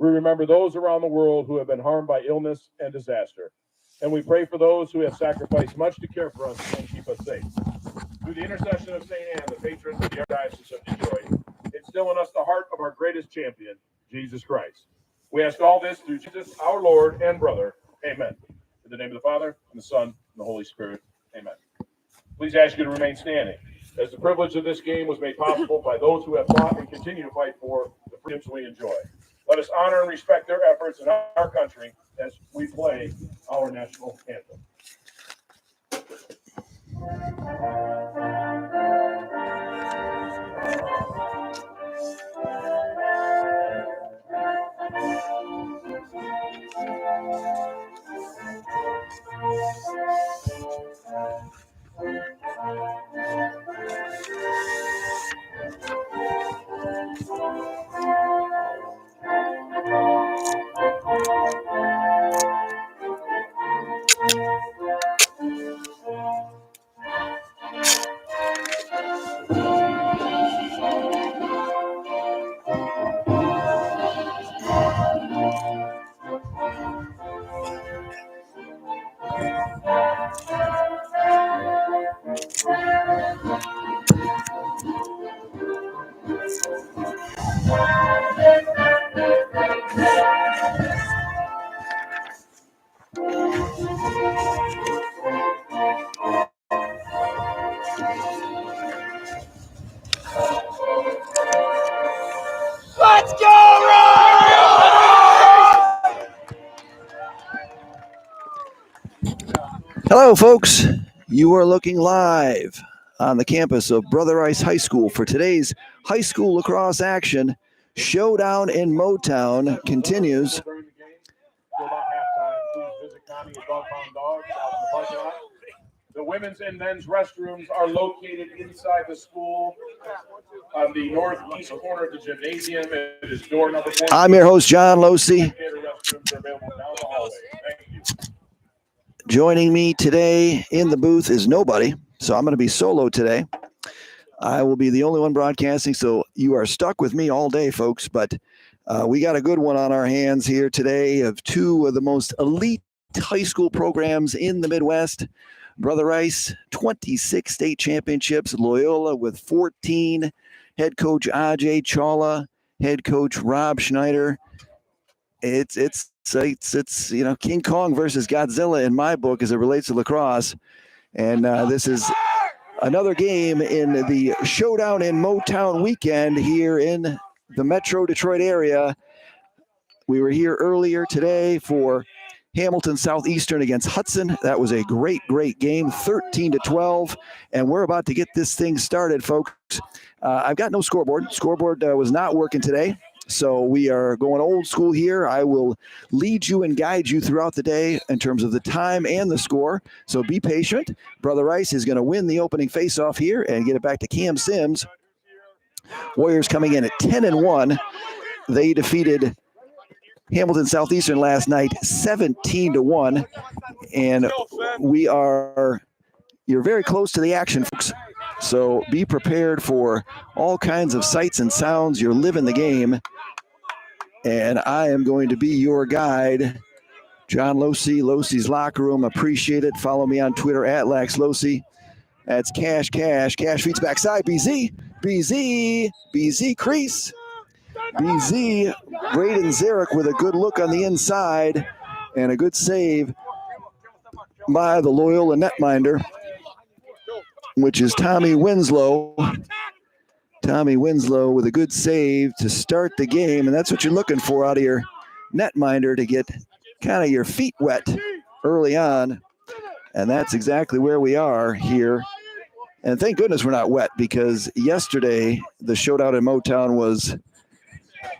We remember those around the world who have been harmed by illness and disaster. And we pray for those who have sacrificed much to care for us and keep us safe. Through the intercession of St. Anne, the patron of the Archdiocese of Detroit, instill in us the heart of our greatest champion, Jesus Christ. We ask all this through Jesus, our Lord and brother. Amen. In the name of the Father, and the Son, and the Holy Spirit. Amen. Please ask you to remain standing, as the privilege of this game was made possible by those who have fought and continue to fight for the freedoms we enjoy. Let us honor and respect their efforts in our country as we play our national anthem. Let's go, Hello, folks. You are looking live on the campus of Brother Rice High School for today's high school lacrosse action. Showdown in Motown continues. During the game, till about halftime, please visit Connie at Dog Pound Dogs out in the parking lot. The women's and men's restrooms are located inside the school on the northeast corner of the gymnasium. It is door number 4. I'm your host, John Losey. Restrooms are available down the hallway. Thank you. Joining me today in the booth is nobody, so I'm going to be solo today. I will be the only one broadcasting, so you are stuck with me all day, folks. But we got a good one on our hands here today of two of the most elite high school programs in the Midwest. Brother Rice, 26 state championships. Loyola with 14. Head coach Ajay Chawla, head coach Rob Schneider. It's King Kong versus Godzilla in my book as it relates to lacrosse. And this is another game in the Showdown in Motown weekend here in the Metro Detroit area. We were here earlier today for Hamilton Southeastern against Hudson. That was a great game, 13-12. And we're about to get this thing started, folks. I've got no scoreboard. Scoreboard was not working today. So we are going old school here. I will lead you and guide you throughout the day in terms of the time and the score. So be patient. Brother Rice is going to win the opening faceoff here and get it back to Cam Sims. Warriors coming in at 10-1. They defeated Hamilton Southeastern last night 17-1. And you're very close to the action, folks. So be prepared for all kinds of sights and sounds. You're living the game. And I am going to be your guide, John Losey, Losey's Locker Room. Appreciate it. Follow me on Twitter at LaxLosey. That's Cash. Cash feeds backside. BZ crease. BZ, Braden Zarek with a good look on the inside and a good save by the Loyola netminder, which is Tommy Winslow. Tommy Winslow with a good save to start the game, and that's what you're looking for out of your netminder, to get kind of your feet wet early on, and that's exactly where we are here. And thank goodness we're not wet, because yesterday the Showdown in Motown was,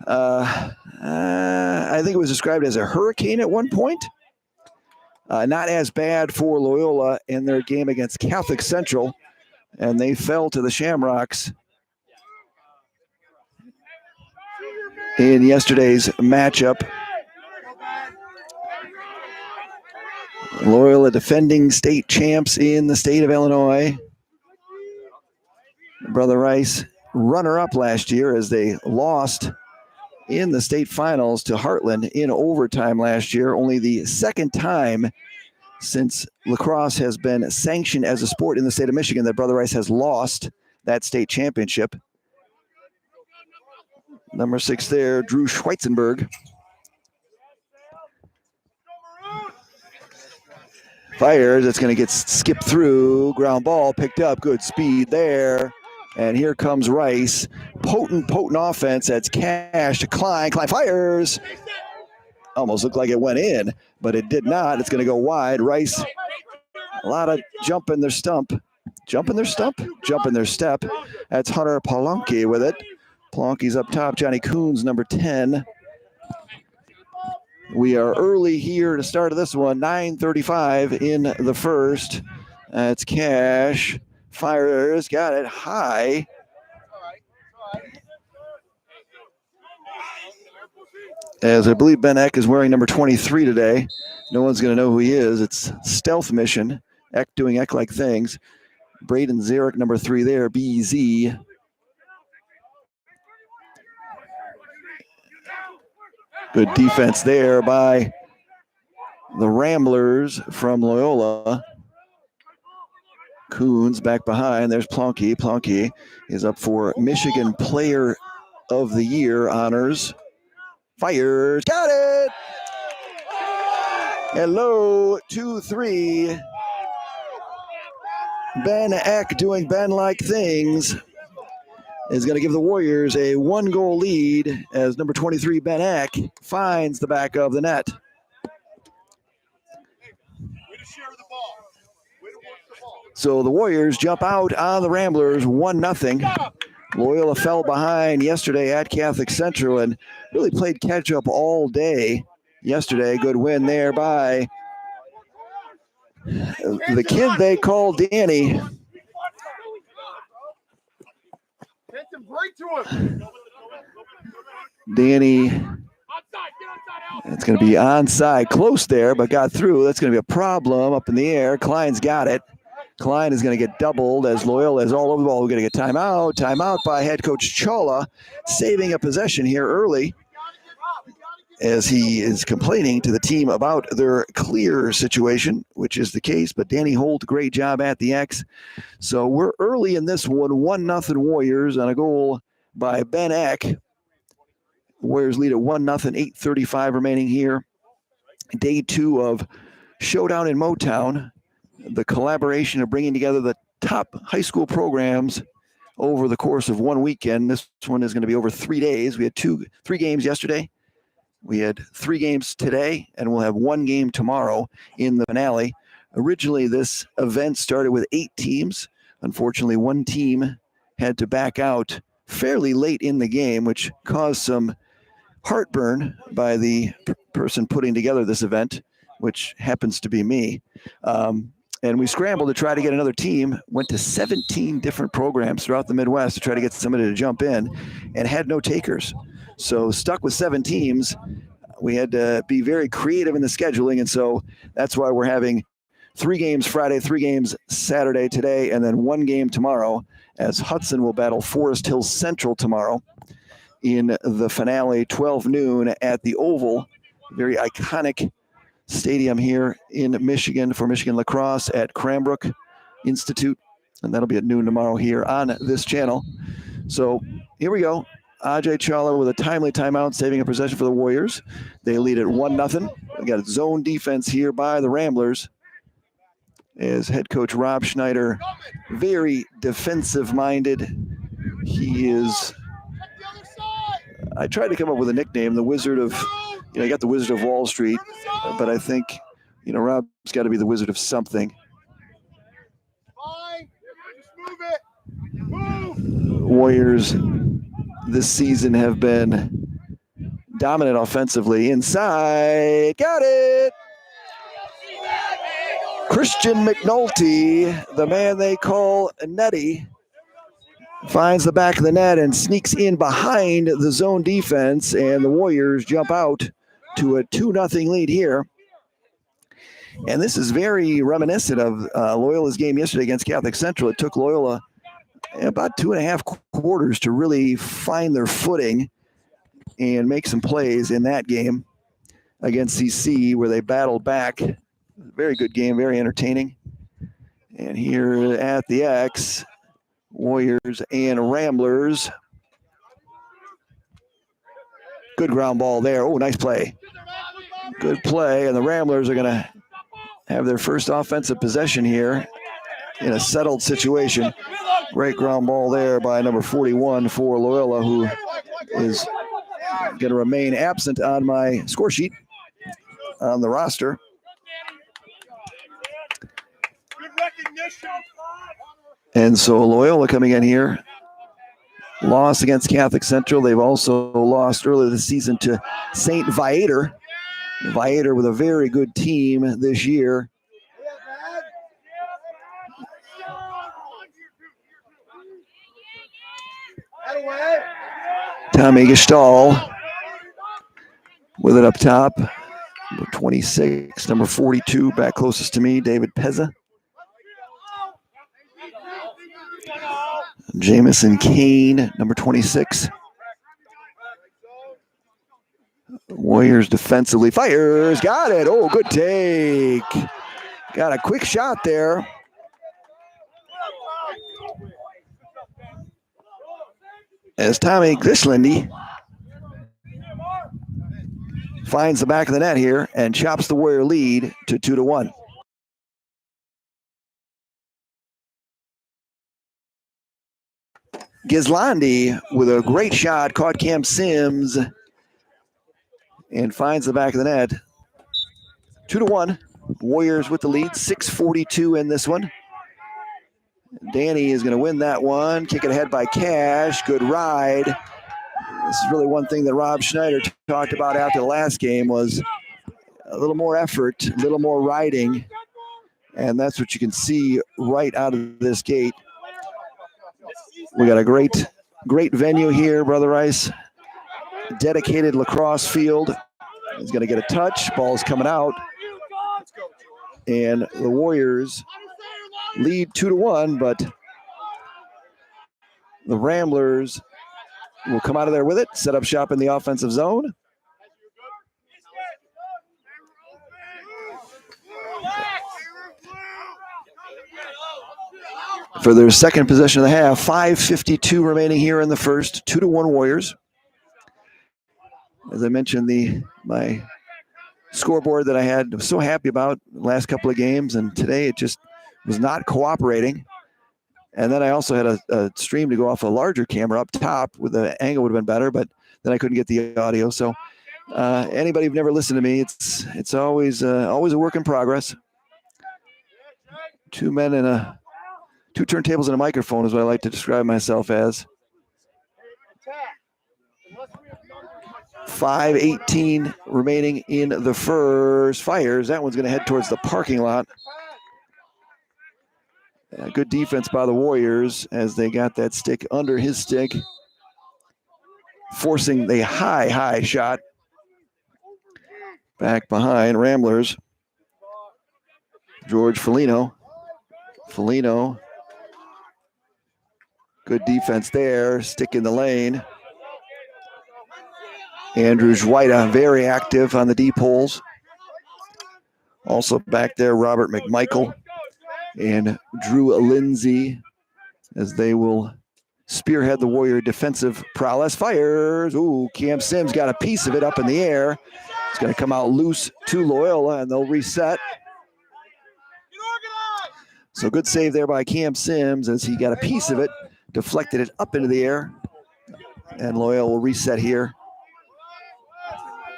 I think it was described as a hurricane at one point. Not as bad for Loyola in their game against Catholic Central, and they fell to the Shamrocks in yesterday's matchup. Loyola defending state champs in the state of Illinois. Brother Rice runner-up last year as they lost in the state finals to Heartland in overtime last year. Only the second time since lacrosse has been sanctioned as a sport in the state of Michigan that Brother Rice has lost that state championship. Number 6 there, Drew Schweitzenberg. Fires, it's going to get skipped through. Ground ball picked up. Good speed there. And here comes Rice. Potent offense. That's Cash to Klein. Klein fires. Almost looked like it went in, but it did not. It's going to go wide. Rice, a lot of jump in their stump. Jump in their stump? Jump in their step. That's Hunter Palanke with it. Palanke's up top. Johnny Coons, number 10. We are early here to start this one. 9:35 in the first. That's Cash. Fires. Got it high. As I believe Ben Eck is wearing number 23 today. No one's going to know who he is. It's Stealth Mission. Eck doing Eck-like things. Braden Zarek, number 3 there. BZ. Good defense there by the Ramblers from Loyola. Coons back behind. There's Plonky. Plonky is up for Michigan Player of the Year honors. Fires. Got it! Hello, 2-3. Ben Eck doing Ben-like things is going to give the Warriors a 1-goal lead as number 23, Ben Eck, finds the back of the net. So the Warriors jump out on the Ramblers 1-0. Loyola fell behind yesterday at Catholic Central and really played catch-up all day yesterday. Good win there by the kid they call Danny. Danny, it's going to be onside, close there, but got through. That's going to be a problem up in the air. Klein's got it. Klein is going to get doubled as Loyola is all over the ball. We're going to get timeout. Timeout by head coach Chawla, saving a possession here early as he is complaining to the team about their clear situation, which is the case. But Danny Holt, great job at the X. So we're early in this one, 1-0 Warriors on a goal by Ben Eck. Warriors lead at 1-0, 8:35 remaining here. Day 2 of Showdown in Motown, the collaboration of bringing together the top high school programs over the course of one weekend. This one is going to be over 3 days. We had 3 games yesterday. We had 3 games today, and we'll have 1 game tomorrow in the finale. Originally, this event started with 8 teams. Unfortunately, 1 team had to back out fairly late in the game, which caused some heartburn by the person putting together this event, which happens to be me. And we scrambled to try to get another team, went to 17 different programs throughout the Midwest to try to get somebody to jump in, and had no takers. So stuck with 7 teams, we had to be very creative in the scheduling, and so that's why we're having 3 games Friday, 3 games Saturday today, and then 1 game tomorrow, as Hudson will battle Forest Hills Central tomorrow in the finale, 12 noon at the Oval, very iconic stadium here in Michigan for Michigan lacrosse at Cranbrook Institute, and that'll be at noon tomorrow here on this channel. So here we go. Ajay Chawla with a timely timeout, saving a possession for the Warriors. They lead at 1-0. We got a zone defense here by the Ramblers as head coach Rob Schneider, very defensive-minded. He is, I tried to come up with a nickname, the Wizard of, you got the Wizard of Wall Street, but I think, Rob's got to be the Wizard of something. Warriors this season have been dominant offensively. Inside, got it! Christian McNulty, the man they call Nettie, finds the back of the net and sneaks in behind the zone defense, and the Warriors jump out to a 2-0 lead here. And this is very reminiscent of Loyola's game yesterday against Catholic Central. It took Loyola about 2.5 quarters to really find their footing and make some plays in that game against CC, where they battled back. Very good game, very entertaining. And here at the X, Warriors and Ramblers. Good ground ball there. Oh, nice play. Good play, and the Ramblers are going to have their first offensive possession here in a settled situation. Great ground ball there by number 41 for Loyola, who is going to remain absent on my score sheet on the roster. And so Loyola coming in here. Loss against Catholic Central. They've also lost earlier this season to St. Viator. Viator with a very good team this year. Tommy Gestall with it up top. Number 26, number 42, back closest to me, David Pezza. Jamison Kane, number 26. Warriors defensively fires, got it. Oh, good take. Got a quick shot there. As Tommy Grislindy finds the back of the net here and chops the Warrior lead to 2-1. Gislandi with a great shot, caught Cam Sims and finds the back of the net. 2-1. Warriors with the lead, 6:42 in this one. Danny is going to win that one. Kick it ahead by Cash. Good ride. This is really one thing that Rob Schneider talked about after the last game was a little more effort, a little more riding. And that's what you can see right out of this gate. We got a great venue here, Brother Rice. Dedicated lacrosse field. He's going to get a touch. Ball's coming out. And the Warriors lead 2-1, but the Ramblers will come out of there with it, set up shop in the offensive zone. For their second possession of the half, 5:52 remaining here in the first, 2-1 Warriors. As I mentioned, my scoreboard that I had, I was so happy about the last couple of games, and today it just was not cooperating. And then I also had a stream to go off a larger camera up top with the angle would have been better, but then I couldn't get the audio. So anybody who've never listened to me, it's always a work in progress. Two turntables and a microphone is what I like to describe myself as. 5:18 remaining in the first. Fires. That one's going to head towards the parking lot. Good defense by the Warriors as they got that stick under his stick, forcing the high shot. Back behind Ramblers. George Foligno. Good defense there. Stick in the lane. Andrew Schweida, very active on the deep holes. Also back there, Robert McMichael and Drew Lindsay, as they will spearhead the Warrior defensive prowess. Fires. Ooh, Cam Sims got a piece of it up in the air. It's going to come out loose to Loyola, and they'll reset. So good save there by Cam Sims as he got a piece of it, deflected it up into the air, and Loyola will reset here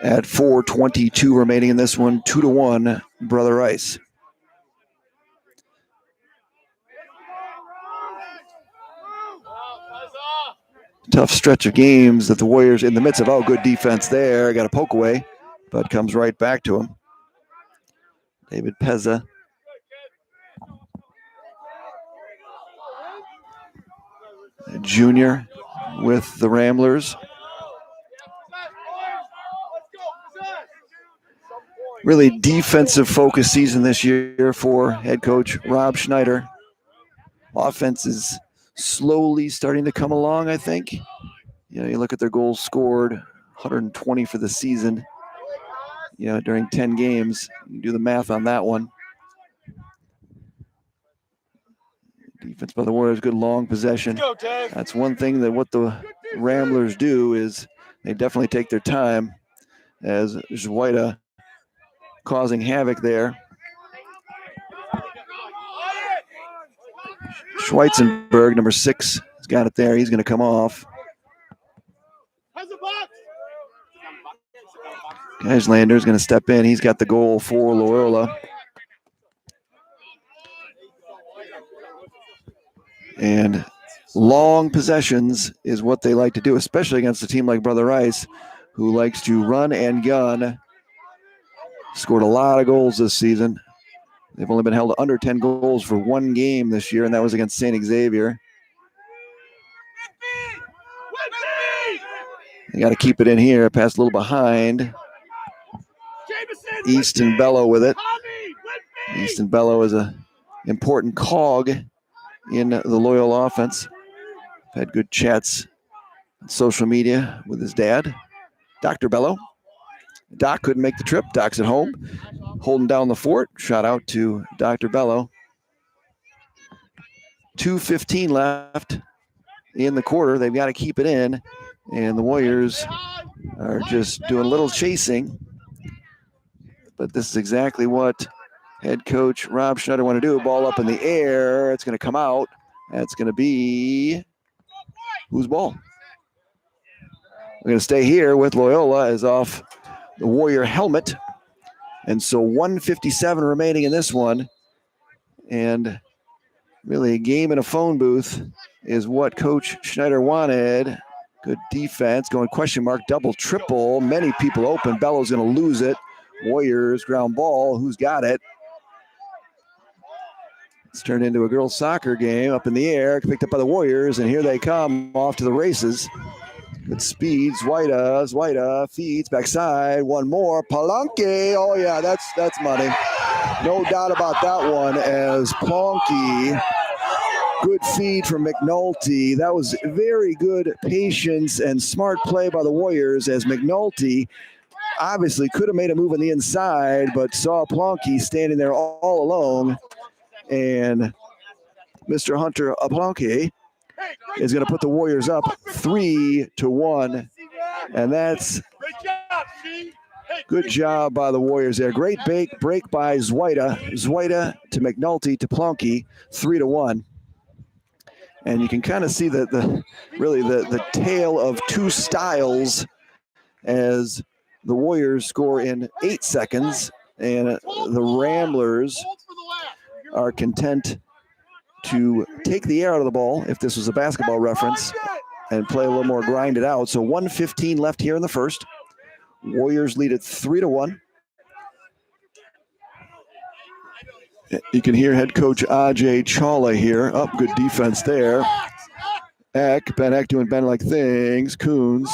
at 4:22 remaining in this one, 2-1, Brother Rice. Tough stretch of games that the Warriors in the midst of, good defense there, got a poke away, but comes right back to him. David Pezza. Junior with the Ramblers. Really defensive focused season this year for head coach Rob Schneider. Offense is slowly starting to come along, I think. You look at their goals scored, 120 for the season. During 10 games. You do the math on that one. Defense by the Warriors, good long possession. That's one thing that what the Ramblers do is they definitely take their time, as Zweida causing havoc there. Schweitzenberg, number 6, has got it there. He's going to come off. Geislander is going to step in. He's got the goal for Loyola. And long possessions is what they like to do, especially against a team like Brother Rice, who likes to run and gun. Scored a lot of goals this season. They've only been held to under 10 goals for one game this year, and that was against St. Xavier. They got to keep it in here. Pass a little behind. Easton Bello with it. Easton Bello is an important cog in the Loyola offense. Had good chats on social media with his dad, Dr. Bello. Doc couldn't make the trip. Doc's at home, holding down the fort. Shout out to Dr. Bello. 2:15 left in the quarter. They've got to keep it in, and the Warriors are just doing a little chasing. But this is exactly what head coach Rob Schneider want to do. Ball up in the air. It's going to come out. That's going to be whose ball? We're going to stay here with Loyola as off the Warrior helmet. And so 1:57 remaining in this one. And really a game in a phone booth is what Coach Schneider wanted. Good defense, going question mark, double, triple. Many people open. Bello's going to lose it. Warriors ground ball. Who's got it? It's turned into a girls' soccer game up in the air, picked up by the Warriors, and here they come off to the races. Good speed. Zweida feeds backside. One more. Palanque. Oh, yeah, that's money. No doubt about that one, as Plonky. Good feed from McNulty. That was very good patience and smart play by the Warriors, as McNulty obviously could have made a move on the inside, but saw Plonky standing there all alone. And Mr. Hunter Plonky is going to put the Warriors up 3-1. And that's good job by the Warriors there. Great break by Zweida. Zweida to McNulty to Plonky, 3-1. And you can kind of see the tale of two styles, as the Warriors score in 8 seconds, and the Ramblers are content to take the air out of the ball, if this was a basketball reference, and play a little more grinded out. So 1:15 left here in the first. Warriors lead it 3-1. You can hear head coach Ajay Chawla here. Good defense there. Ben Eck doing Ben-like things. Coons.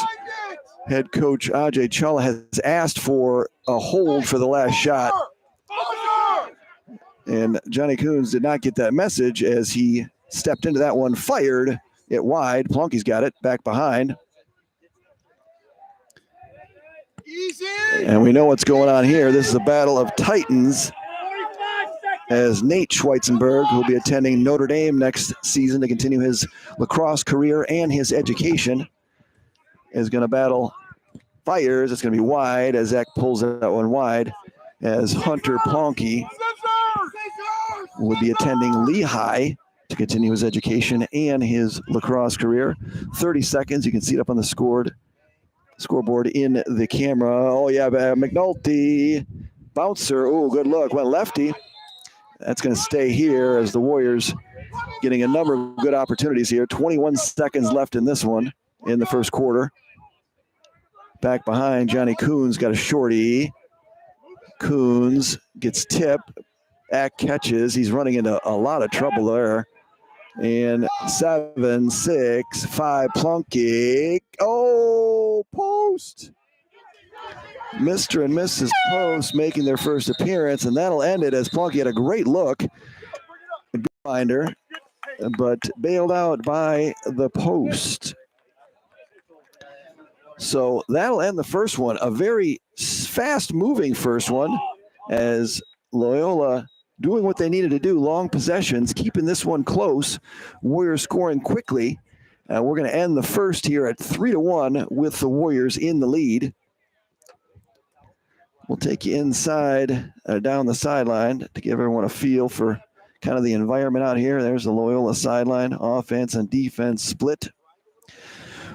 Head coach Ajay Chawla has asked for a hold for the last shot. And Johnny Coons did not get that message, as he stepped into that one, fired it wide. Plonky's got it back behind. And we know what's going on here. This is a battle of titans, as Nate Schweitzenberg, who will be attending Notre Dame next season to continue his lacrosse career and his education, is going to battle fires. It's going to be wide, as Zach pulls that one wide, as Hunter Plonky would be attending Lehigh to continue his education and his lacrosse career. 30 seconds. You can see it up on the scoreboard in the camera. Oh, yeah, McNulty. Bouncer. Oh, good look. Went lefty. That's going to stay here, as the Warriors getting a number of good opportunities here. 21 seconds left in this one in the first quarter. Back behind, Johnny Coons got a shorty. Coons gets tipped. Ack catches. He's running into a lot of trouble there. And 7, 6, 5, Plunky. Oh, Post. Mr. and Mrs. Post making their first appearance, and that'll end it, as Plunky had a great look. Finder, but bailed out by the Post. So that'll end the first one. A very fast-moving first one as Loyola doing what they needed to do, long possessions, keeping this one close. Warriors scoring quickly. We're going to end the first here at 3-1 with the Warriors in the lead. We'll take you inside, down the sideline to give everyone a feel for kind of the environment out here. There's the Loyola sideline, offense and defense split.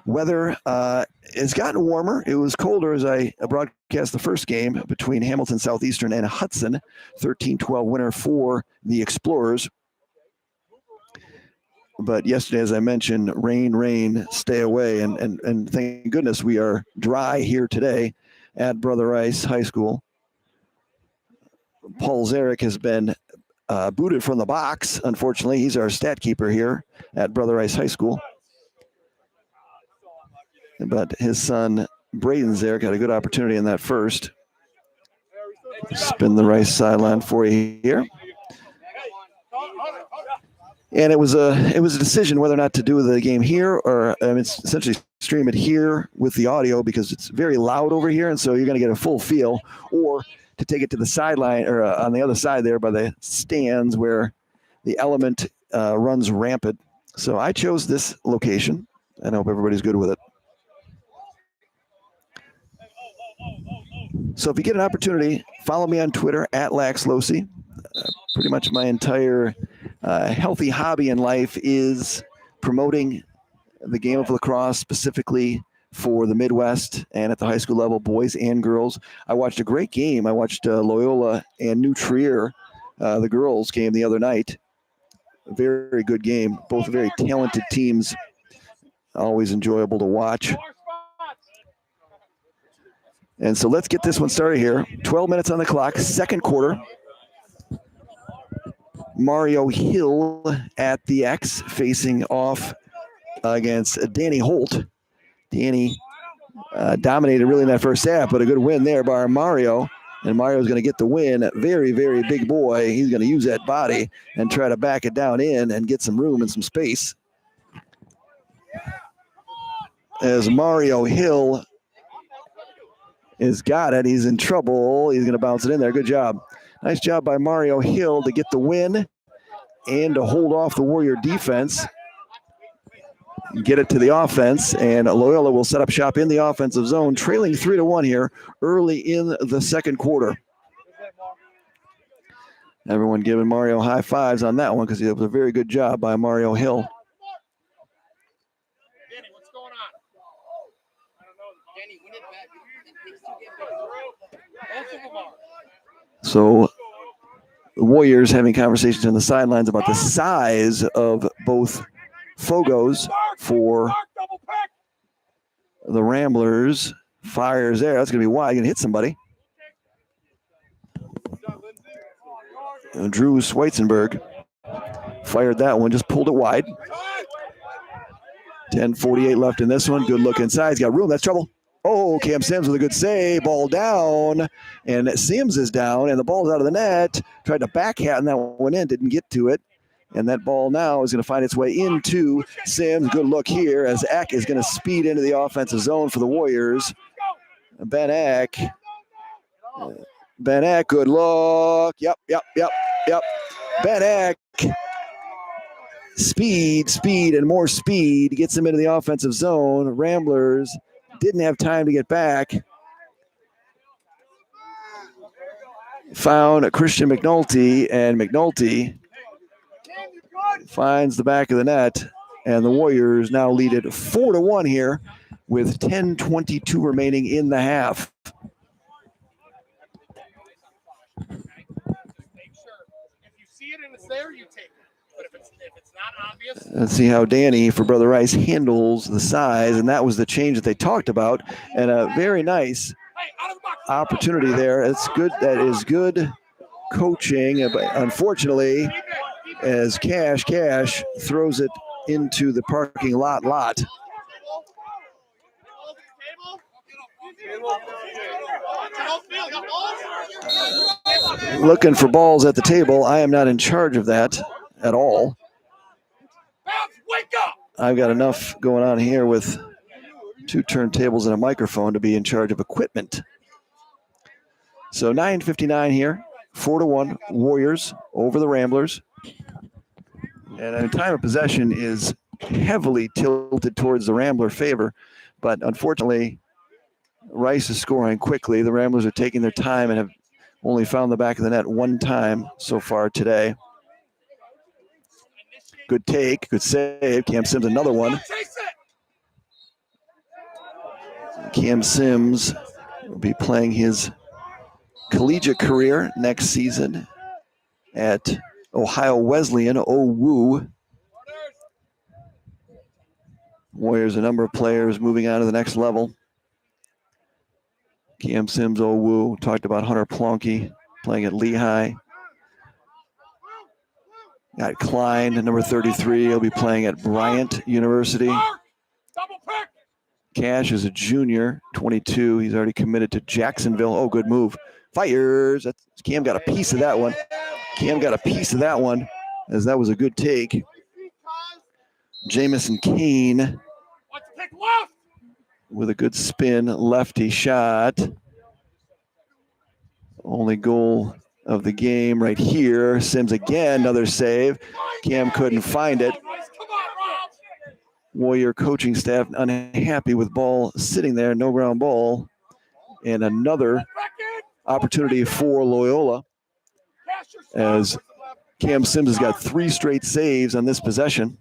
Weather has gotten warmer. It was colder as I broadcast the first game between Hamilton Southeastern and Hudson, 13-12 winner for the Explorers. But yesterday, as I mentioned, rain, stay away. And thank goodness we are dry here today at Brother Rice High School. Paul Zarek has been booted from the box, unfortunately. He's our stat keeper here at Brother Rice High School. But his son, Braden Zarek, had a good opportunity in that first. Spin the Rice sideline for you here. And it was a decision whether or not to do the game here or essentially stream it here with the audio because it's very loud over here, and so you're going to get a full feel, or to take it to the sideline or on the other side there by the stands where the element runs rampant. So I chose this location, and I hope everybody's good with it. So if you get an opportunity, follow me on Twitter at LaxLosi. Pretty much my entire healthy hobby in life is promoting the game of lacrosse, specifically for the Midwest and at the high school level, boys and girls. I watched a great game. I watched Loyola and New Trier, the girls game the other night. A very good game. Both very talented teams. Always enjoyable to watch. And so let's get this one started here. 12 minutes on the clock, second quarter. Mario Hill at the X facing off against Danny Holt. Danny dominated really in that first half, but a good win there by Mario. And Mario's going to get the win. Very, very big boy. He's going to use that body and try to back it down in and get some room and some space. As Mario Hill has got it. He's in trouble. He's going to bounce it in there. Good job. Nice job by Mario Hill to get the win and to hold off the Warrior defense. Get it to the offense, and Loyola will set up shop in the offensive zone, trailing 3-1 here early in the second quarter. Everyone giving Mario high fives on that one because it was a very good job by Mario Hill. Danny, what's going on? I don't know. Danny, we need both of them are. So the Warriors having conversations on the sidelines about the size of both Fogos for the Ramblers. Fires there. That's going to be wide. Going to hit somebody. Drew Schweitzenberg fired that one. Just pulled it wide. 10:48 left in this one. Good look inside. He's got room. That's trouble. Oh, Cam Sims with a good save. Ball down. And Sims is down. And the ball's out of the net. Tried to backhand that one in. Didn't get to it. And that ball now is going to find its way into Sims. Good look here as Eck is going to speed into the offensive zone for the Warriors. Ben Eck. Good look. Yep. Ben Eck. Speed, and more speed. Gets him into the offensive zone. Ramblers didn't have time to get back. Found Christian McNulty, and McNulty finds the back of the net, and the Warriors now lead it 4-1 here with 10:22 remaining in the half. Make sure if you see it and it's there, you take it. But if it's not obvious, Let's see how Danny for Brother Rice handles the size, and that was the change that they talked about, and a very nice opportunity there. It's good. That is good coaching, but unfortunately, as Cash throws it into the parking lot. Looking for balls at the table. I am not in charge of that at all. I've got enough going on here with 2 turntables and a microphone to be in charge of equipment. So 9:59 here, 4-1 Warriors over the Ramblers. And the time of possession is heavily tilted towards the Rambler favor, but unfortunately, Rice is scoring quickly. The Ramblers are taking their time and have only found the back of the net one time so far today. Good take, good save. Cam Sims, another one. Cam Sims will be playing his collegiate career next season at Ohio Wesleyan, OWU. Warriors, a number of players moving on to the next level. Cam Sims, OWU. Talked about Hunter Plonky playing at Lehigh. Got Klein, number 33. He'll be playing at Bryant University. Cash is a junior, 22. He's already committed to Jacksonville. Oh, good move. Fires. Cam got a piece of that one. As that was a good take. Jamison Kane with a good spin, lefty shot. Only goal of the game right here. Sims again, another save. Cam couldn't find it. Warrior coaching staff unhappy with ball sitting there, no ground ball. And another opportunity for Loyola, as Cam Sims has got 3 straight saves on this possession.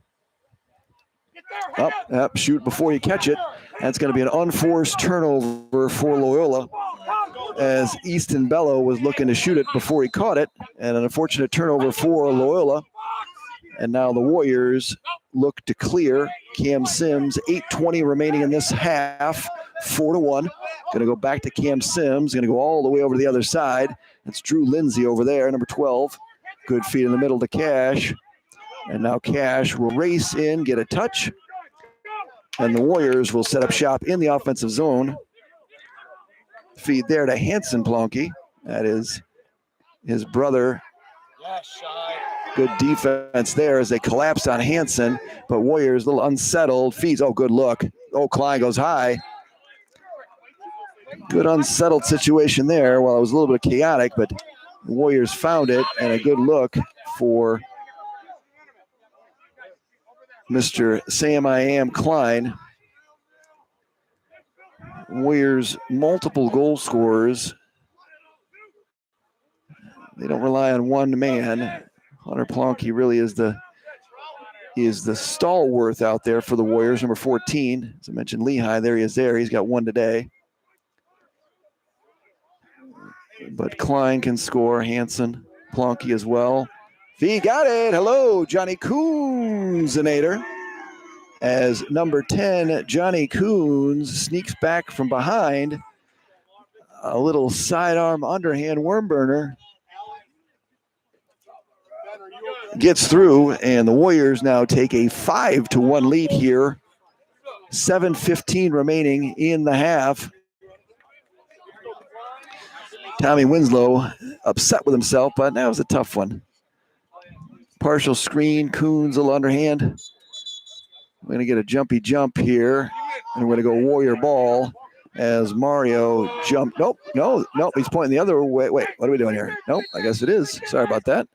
Up, shoot before you catch it. That's going to be an unforced turnover for Loyola, as Easton Bello was looking to shoot it before he caught it, and an unfortunate turnover for Loyola. And now the Warriors look to clear. Cam Sims, 8:20 remaining in this half, 4-1. Going to go back to Cam Sims, going to go all the way over to the other side. It's Drew Lindsay over there, number 12. Good feed in the middle to Cash. And now Cash will race in, get a touch. And the Warriors will set up shop in the offensive zone. Feed there to Hanson Plonky. That is his brother. Good defense there as they collapsed on Hanson. But Warriors a little unsettled. Feeds. Oh, good look. Oh, Klein goes high. Good unsettled situation there. Well, it was a little bit chaotic, but the Warriors found it, and a good look for Mr. Sam I Am Klein. Warriors multiple goal scorers. They don't rely on one man. Hunter Plonky really is the stalwart out there for the Warriors, number 14. As I mentioned, Lehigh, there he is there. He's got 1 today. But Klein can score, Hanson, Plonky as well. He got it. Hello, Johnny Coonzinator. As number 10, Johnny Coons sneaks back from behind. A little sidearm underhand worm burner. Gets through, and the Warriors now take a 5-1 lead here. 7:15 remaining in the half. Tommy Winslow upset with himself, but that was a tough one. Partial screen, Coons a little underhand. We're going to get a jumpy jump here, and we're going to go Warrior ball as Mario jumped. Nope, he's pointing the other way. Wait, what are we doing here? Nope, I guess it is. Sorry about that.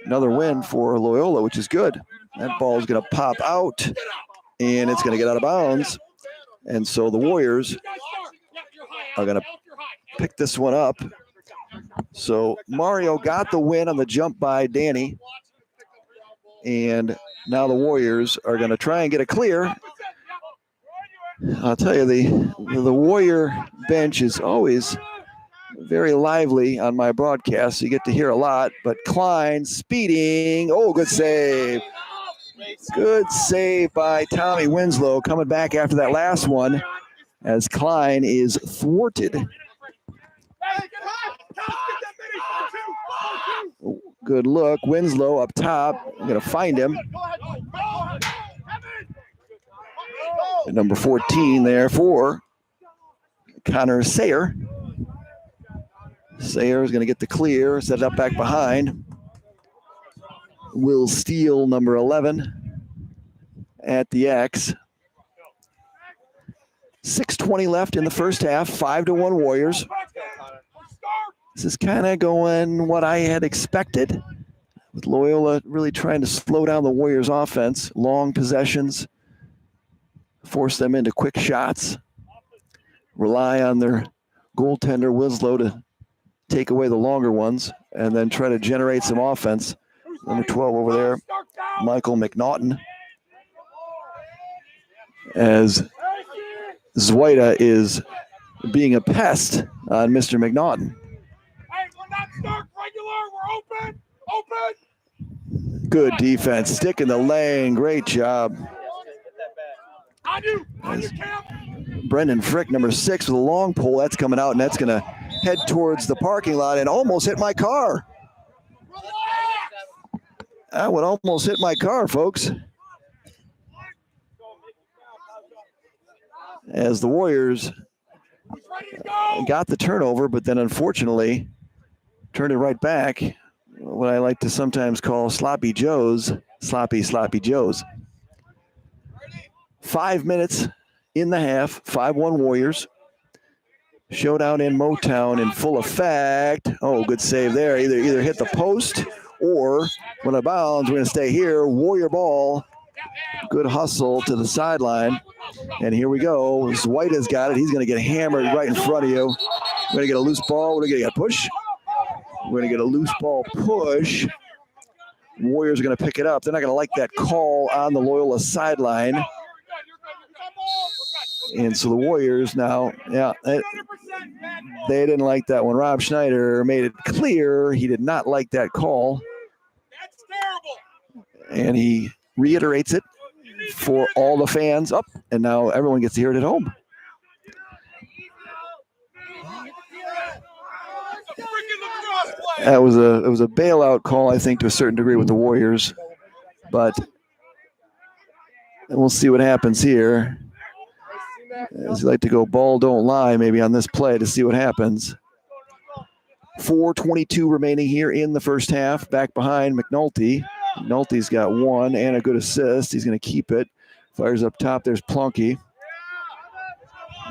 Another win for Loyola, which is good. That ball is going to pop out, and it's going to get out of bounds. And so the Warriors are going to pick this one up. So Mario got the win on the jump by Danny. And now the Warriors are going to try and get a clear. I'll tell you, the Warrior bench is always very lively on my broadcast. So you get to hear a lot. But Klein speeding. Oh, good save. Good save by Tommy Winslow coming back after that last one as Klein is thwarted. Good look. Winslow up top. I'm going to find him. And number 14 there for Connor Sayer. Sayer is going to get the clear, set it up back behind. Will Steele, number 11, at the X. 6:20 left in the first half. 5-1 Warriors. This is kind of going what I had expected, with Loyola really trying to slow down the Warriors' offense. Long possessions, force them into quick shots, rely on their goaltender Winslow to take away the longer ones, and then try to generate some offense. Number 12 over there, Michael McNaughton, as Zweida is being a pest on Mr. McNaughton. Hey, we're not stuck regular. We're open. Open. Good defense. Stick in the lane. Great job. On you, Cam. Brendan Frick, number 6, with a long pole. That's coming out, and that's going to head towards the parking lot and almost hit my car. That would almost hit my car, folks. As the Warriors got the turnover, but then unfortunately turned it right back. What I like to sometimes call sloppy Joes, sloppy Joes. 5 minutes in the half, 5-1 Warriors. Showdown in Motown in full effect. Oh, good save there. Either hit the post or when it bounds, we're going to stay here. Warrior ball. Good hustle to the sideline. And here we go. Zweita's got it. He's going to get hammered right in front of you. We're going to get a loose ball. We're going to get a push. We're going to get a loose ball push. Warriors are going to pick it up. They're not going to like that call on the Loyola sideline. And so the Warriors now, they didn't like that one. Rob Schneider made it clear he did not like that call. That's terrible. And he reiterates it for all the fans up, and now everyone gets to hear it at home. It was a bailout call, I think, to a certain degree with the Warriors, but we'll see what happens here. As you like to go ball don't lie maybe on this play to see what happens. 4:22 remaining here in the first half. Back behind McNulty. McNulty's got 1 and a good assist. He's going to keep it. Fires up top. There's Plunky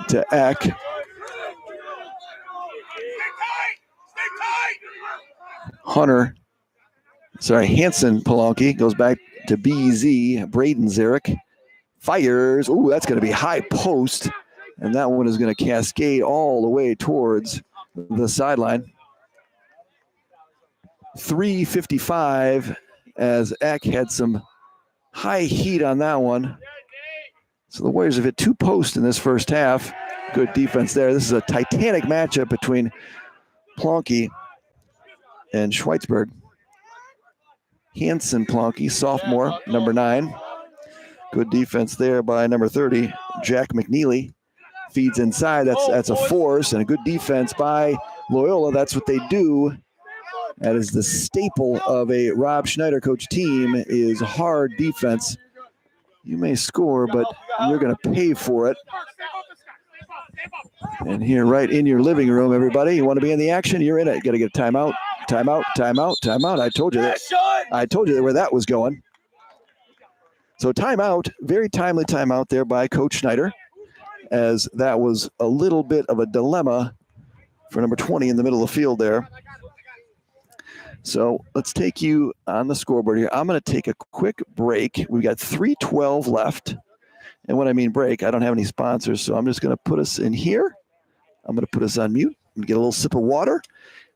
to Eck. Hanson Plunky goes back to BZ. Braden Zarek fires. Ooh, that's going to be high post. And that one is going to cascade all the way towards the sideline. 3:55 as Eck had some high heat on that one. So the Warriors have hit 2 posts in this first half. Good defense there. This is a titanic matchup between Plonky and Schweitzberg. Hanson Plonky, sophomore, number 9. Good defense there by number 30, Jack McNeely. Feeds inside. That's a force, and a good defense by Loyola. That's what they do. That is the staple of a Rob Schneider coach team, is hard defense. You may score, but you're going to pay for it. And here, right in your living room, everybody, you want to be in the action, you're in it. You got to get a timeout, timeout, timeout, timeout. I told you where that was going. So timeout, very timely timeout there by Coach Schneider, as that was a little bit of a dilemma for number 20 in the middle of the field there. So let's take you on the scoreboard here. I'm going to take a quick break. We've got 3:12 left. And when I mean break, I don't have any sponsors, so I'm just going to put us in here. I'm going to put us on mute and get a little sip of water.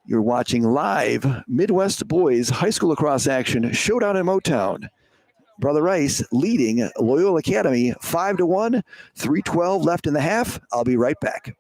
You're watching live Midwest Boys High School Lacrosse action, Showdown in Motown. Brother Rice leading Loyola Academy 5-1, 3:12 left in the half. I'll be right back.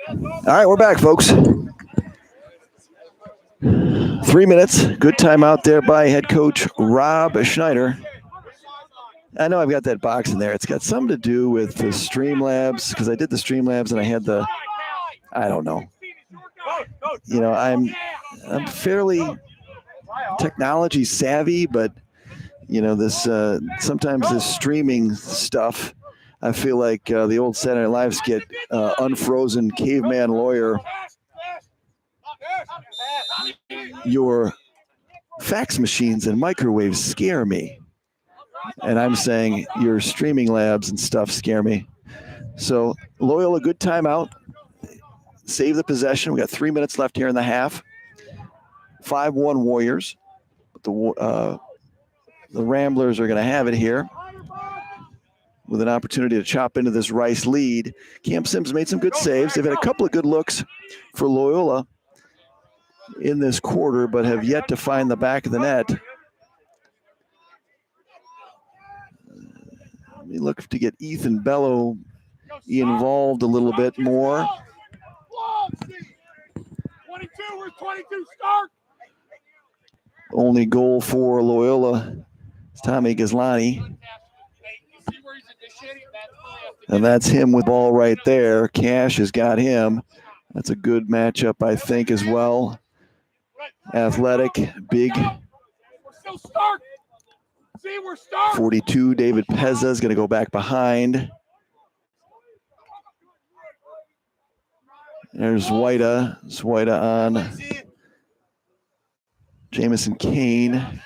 All right, we're back, folks. 3 minutes. Good time out there by head coach Rob Schneider. I know I've got that box in there. It's got something to do with the Streamlabs because I did the Streamlabs and I had the, I don't know. You know, I'm fairly technology savvy, but you know this sometimes this streaming stuff. I feel like the old Saturday Night Live skit, unfrozen caveman lawyer. Your fax machines and microwaves scare me. And I'm saying your streaming labs and stuff scare me. So Loyola, good timeout. Save the possession. We got 3 minutes left here in the half. 5-1 Warriors. The Ramblers are going to have it here with an opportunity to chop into this Rice lead. Cam Sims made some good saves. They've had a couple of good looks for Loyola in this quarter, but have yet to find the back of the net. We look to get Ethan Bello involved a little bit more. 22, we're 22, start. Only goal for Loyola is Tommy Ghislani. And that's him with ball right there. Cash has got him. That's a good matchup, I think, as well. Athletic, big. 42, David Pezza is going to go back behind. There's Zwida on Jamison Kane.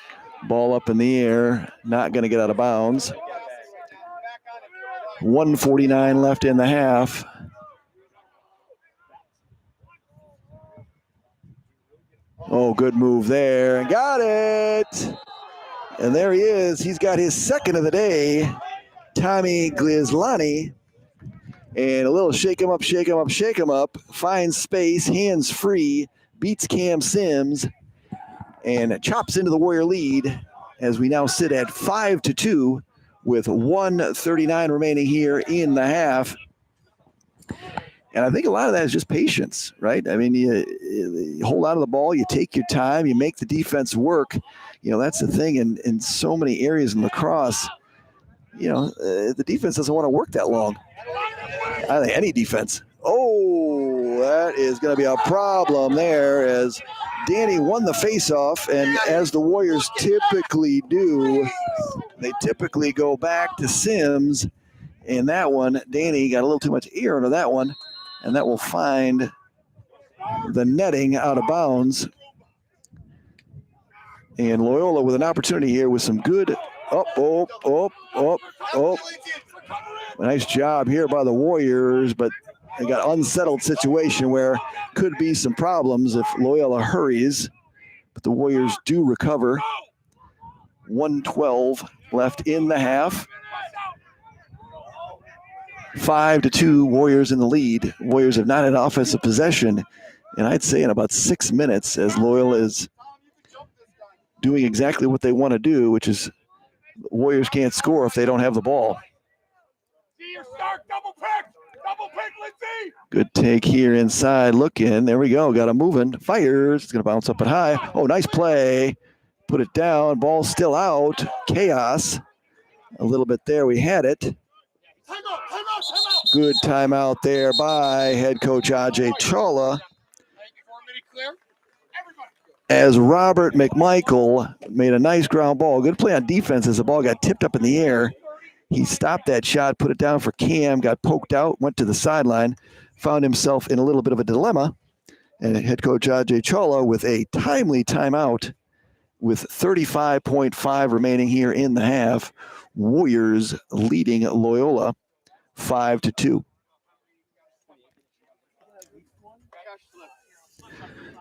Ball up in the air, not going to get out of bounds. 1:49 left in the half. Oh, good move there. Got it. And there he is. He's got his second of the day. Tommy Ghislani. And a little shake him up, shake him up, shake him up. Finds space, hands free, beats Cam Sims, and chops into the Warrior lead as we now sit at 5-2 with 1:39 remaining here in the half. And I think a lot of that is just patience, right? I mean, you hold on to the ball, you take your time, you make the defense work. You know, that's the thing in so many areas in lacrosse. You know, the defense doesn't want to work that long. I think any defense. Oh, that is going to be a problem there as Danny won the faceoff, and as the Warriors typically do, they typically go back to Sims. And that one, Danny got a little too much air into that one, and that will find the netting out of bounds. And Loyola with an opportunity here with some good, nice job here by the Warriors, but they got unsettled situation where could be some problems if Loyola hurries, but the Warriors do recover. 1:12 left in the half. 5-2 Warriors in the lead. Warriors have not had offensive possession, and I'd say in about 6 minutes as Loyola is doing exactly what they want to do, which is Warriors can't score if they don't have the ball. Good take here inside, looking. There we go, got him moving. Fires, it's going to bounce up and high. Oh, nice play. Put it down, ball still out. Chaos. A little bit there, we had it. Good timeout there by head coach Ajay Chawla. As Robert McMichael made a nice ground ball. Good play on defense as the ball got tipped up in the air. He stopped that shot, put it down for Cam, got poked out, went to the sideline, found himself in a little bit of a dilemma. And head coach Ajay Chawla with a timely timeout with 35.5 remaining here in the half. Warriors leading Loyola 5-2.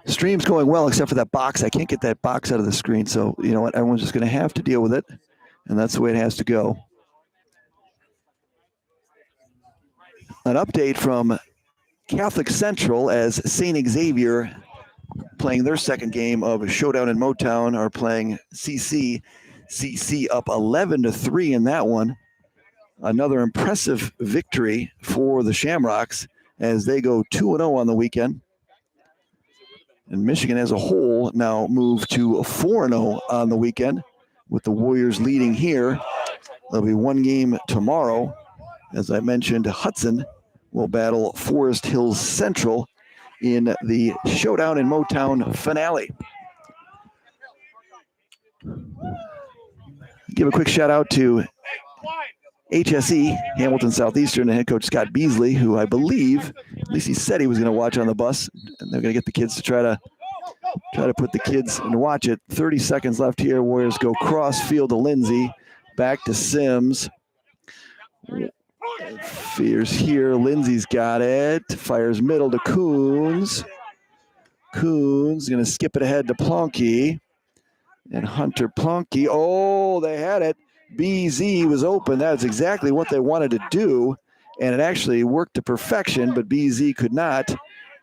Stream's going well except for that box. I can't get that box out of the screen. So, you know what? Everyone's just going to have to deal with it. And that's the way it has to go. An update from Catholic Central as St. Xavier, playing their second game of Showdown in Motown, are playing CC. CC up 11-3 in that one. Another impressive victory for the Shamrocks as they go 2-0 on the weekend. And Michigan as a whole now moved to 4-0 on the weekend, with the Warriors leading here. There'll be one game tomorrow. As I mentioned, Hudson will battle Forest Hills Central in the Showdown in Motown finale. Give a quick shout out to HSE, Hamilton Southeastern, and head coach Scott Beasley, who I believe, at least he said he was going to watch on the bus, and they're going to get the kids to try to put the kids and watch it. 30 seconds left here. Warriors go cross field to Lindsay, back to Sims. Fears here. Lindsay's got it. Fires middle to Coons. Coons going to skip it ahead to Plonky. And Hunter Plonky. Oh, they had it. BZ was open. That's exactly what they wanted to do. And it actually worked to perfection, but BZ could not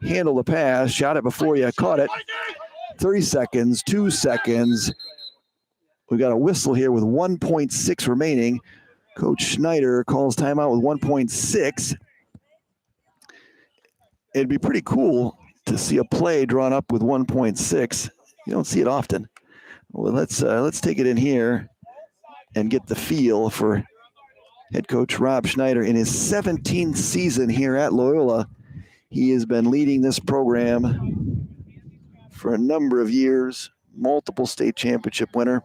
handle the pass. Shot it before you caught it. 30 seconds, 2 seconds. We got a whistle here with 1.6 remaining. Coach Schneider calls timeout with 1.6. It'd be pretty cool to see a play drawn up with 1.6. You don't see it often. Well, let's take it in here and get the feel for head coach Rob Schneider in his 17th season here at Loyola. He has been leading this program for a number of years, multiple state championship winner.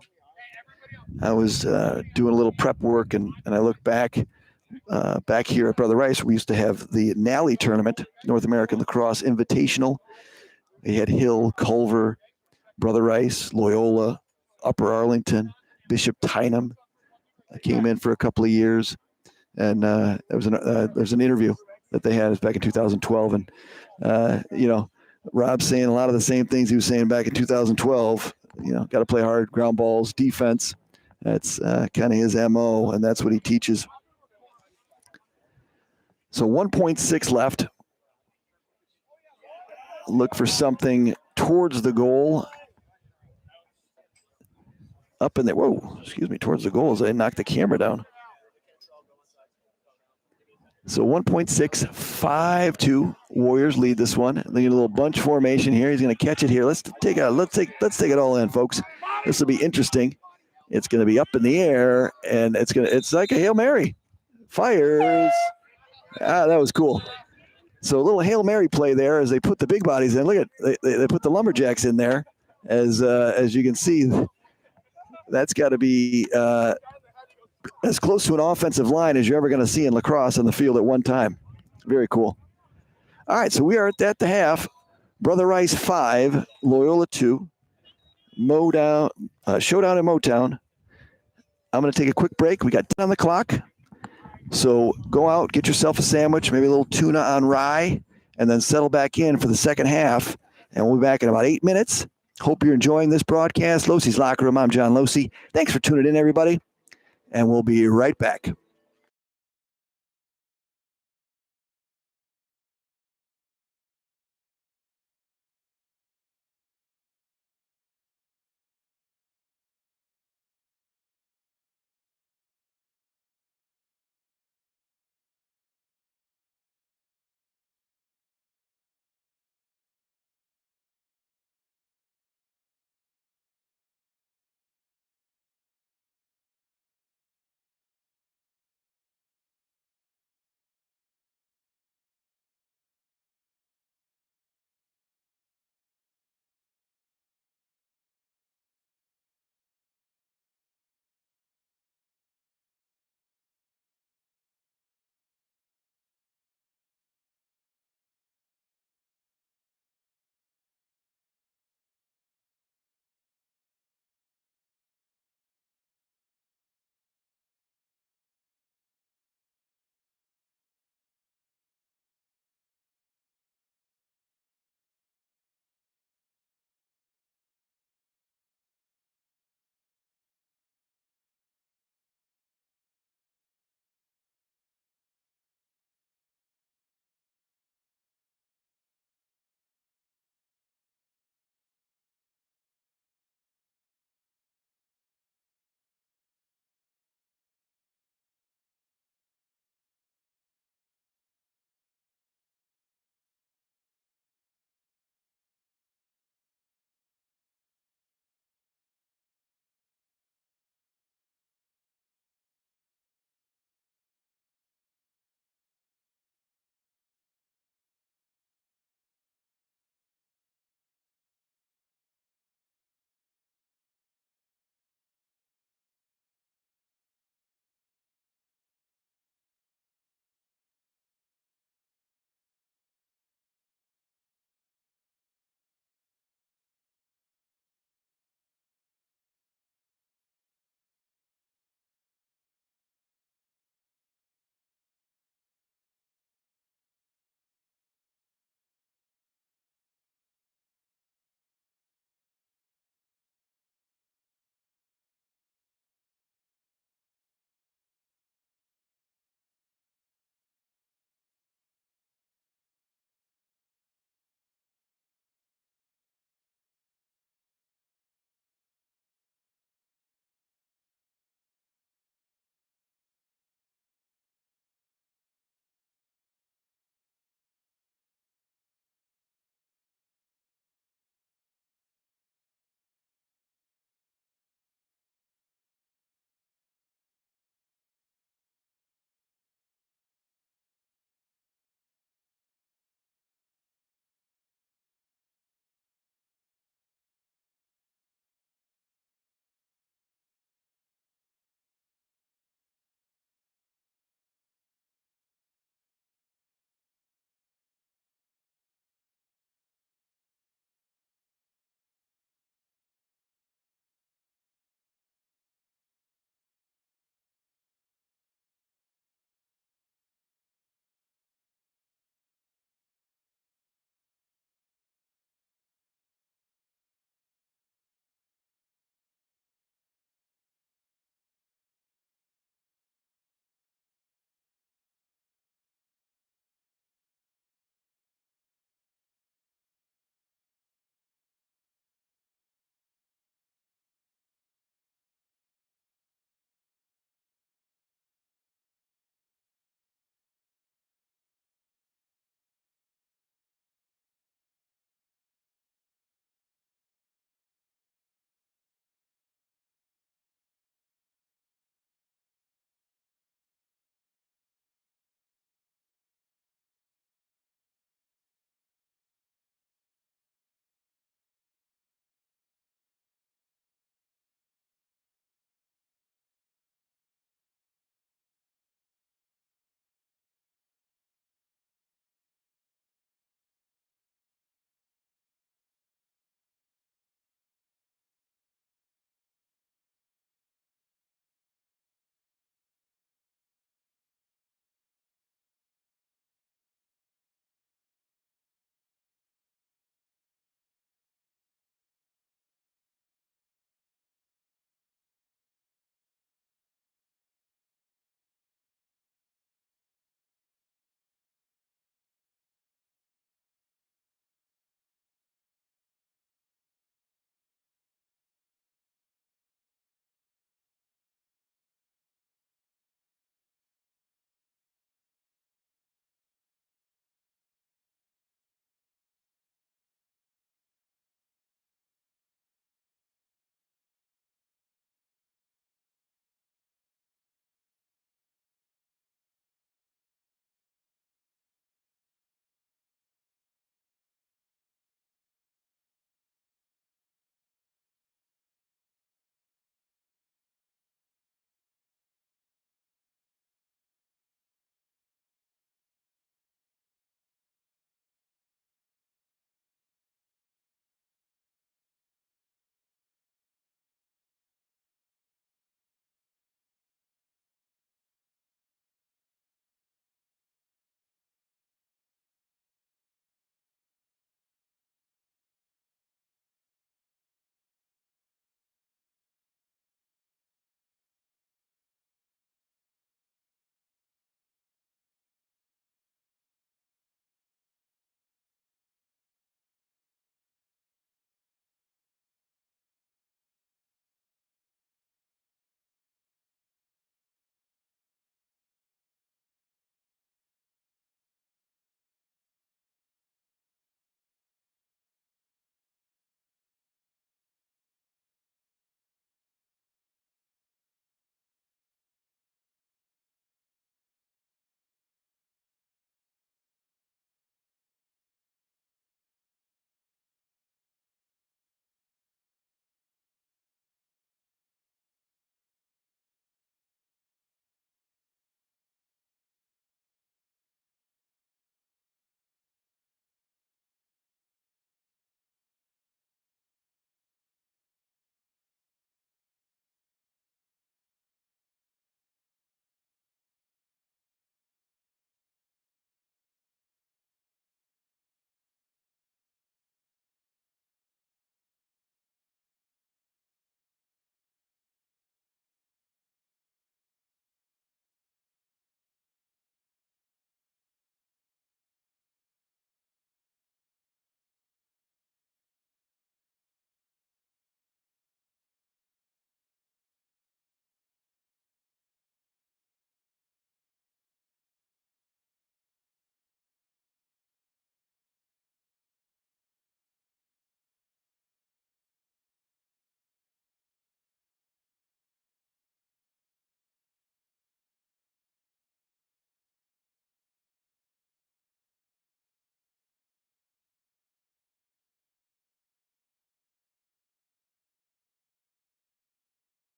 I was doing a little prep work, and I looked back here at Brother Rice. We used to have the NALI tournament, North American Lacrosse Invitational. They had Hill, Culver, Brother Rice, Loyola, Upper Arlington, Bishop Tynum. I came in for a couple of years, and there was an interview that they had back in 2012, and Rob's saying a lot of the same things he was saying back in 2012. Got to play hard, ground balls, defense. That's kind of his MO, and that's what he teaches. So 1.6 left. Look for something towards the goal. Up in there. Whoa, excuse me, towards the goal as I knocked the camera down. So 1.6, 5-2. Warriors lead this one. They get a little bunch formation here. He's going to catch it here. Let's take it all in, folks. This will be interesting. It's going to be up in the air, and it's like a Hail Mary. Fires. That was cool. So a little Hail Mary play there as they put the big bodies in. Look at they put the Lumberjacks in there. As you can see, that's got to be as close to an offensive line as you're ever going to see in lacrosse on the field at one time. Very cool. All right, so we are at the half. Brother Rice 5, Loyola 2, Showdown in Motown. I'm going to take a quick break. We got 10 on the clock. So go out, get yourself a sandwich, maybe a little tuna on rye, and then settle back in for the second half. And we'll be back in about 8 minutes. Hope you're enjoying this broadcast. Losey's Locker Room. I'm John Losey. Thanks for tuning in, everybody. And we'll be right back.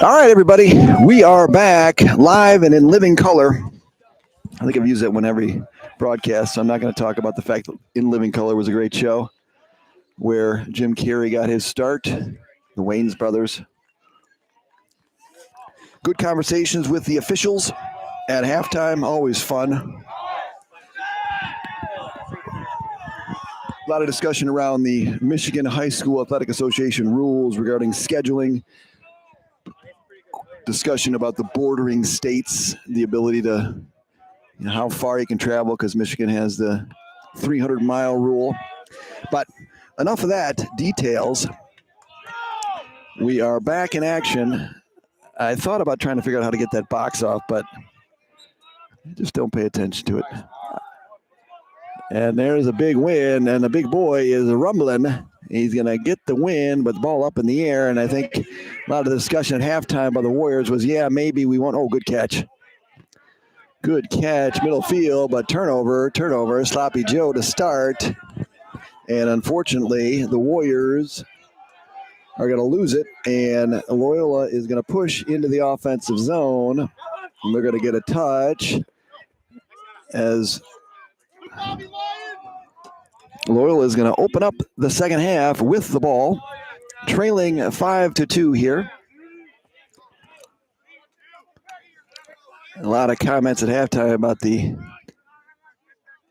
All right, everybody. We are back live and in living color. I think I've used that one every broadcast, so I'm not going to talk about the fact that In Living Color was a great show where Jim Carrey got his start, the Wayans brothers. Good conversations with the officials at halftime, always fun. A lot of discussion around the Michigan High School Athletic Association rules regarding scheduling. Discussion about the bordering states, the ability to, how far you can travel because Michigan has the 300-mile rule. But enough of that, details. We are back in action. I thought about trying to figure out how to get that box off, but just don't pay attention to it. And there's a big win, and the big boy is rumbling. He's going to get the win, but the ball up in the air. And I think a lot of the discussion at halftime by the Warriors was, yeah, maybe we won't. Oh, good catch. Good catch, middle field, but turnover, sloppy Joe to start. And unfortunately, the Warriors are going to lose it, and Loyola is going to push into the offensive zone. And they're going to get a touch as Loyola is going to open up the second half with the ball, trailing 5-2 here. A lot of comments at halftime about the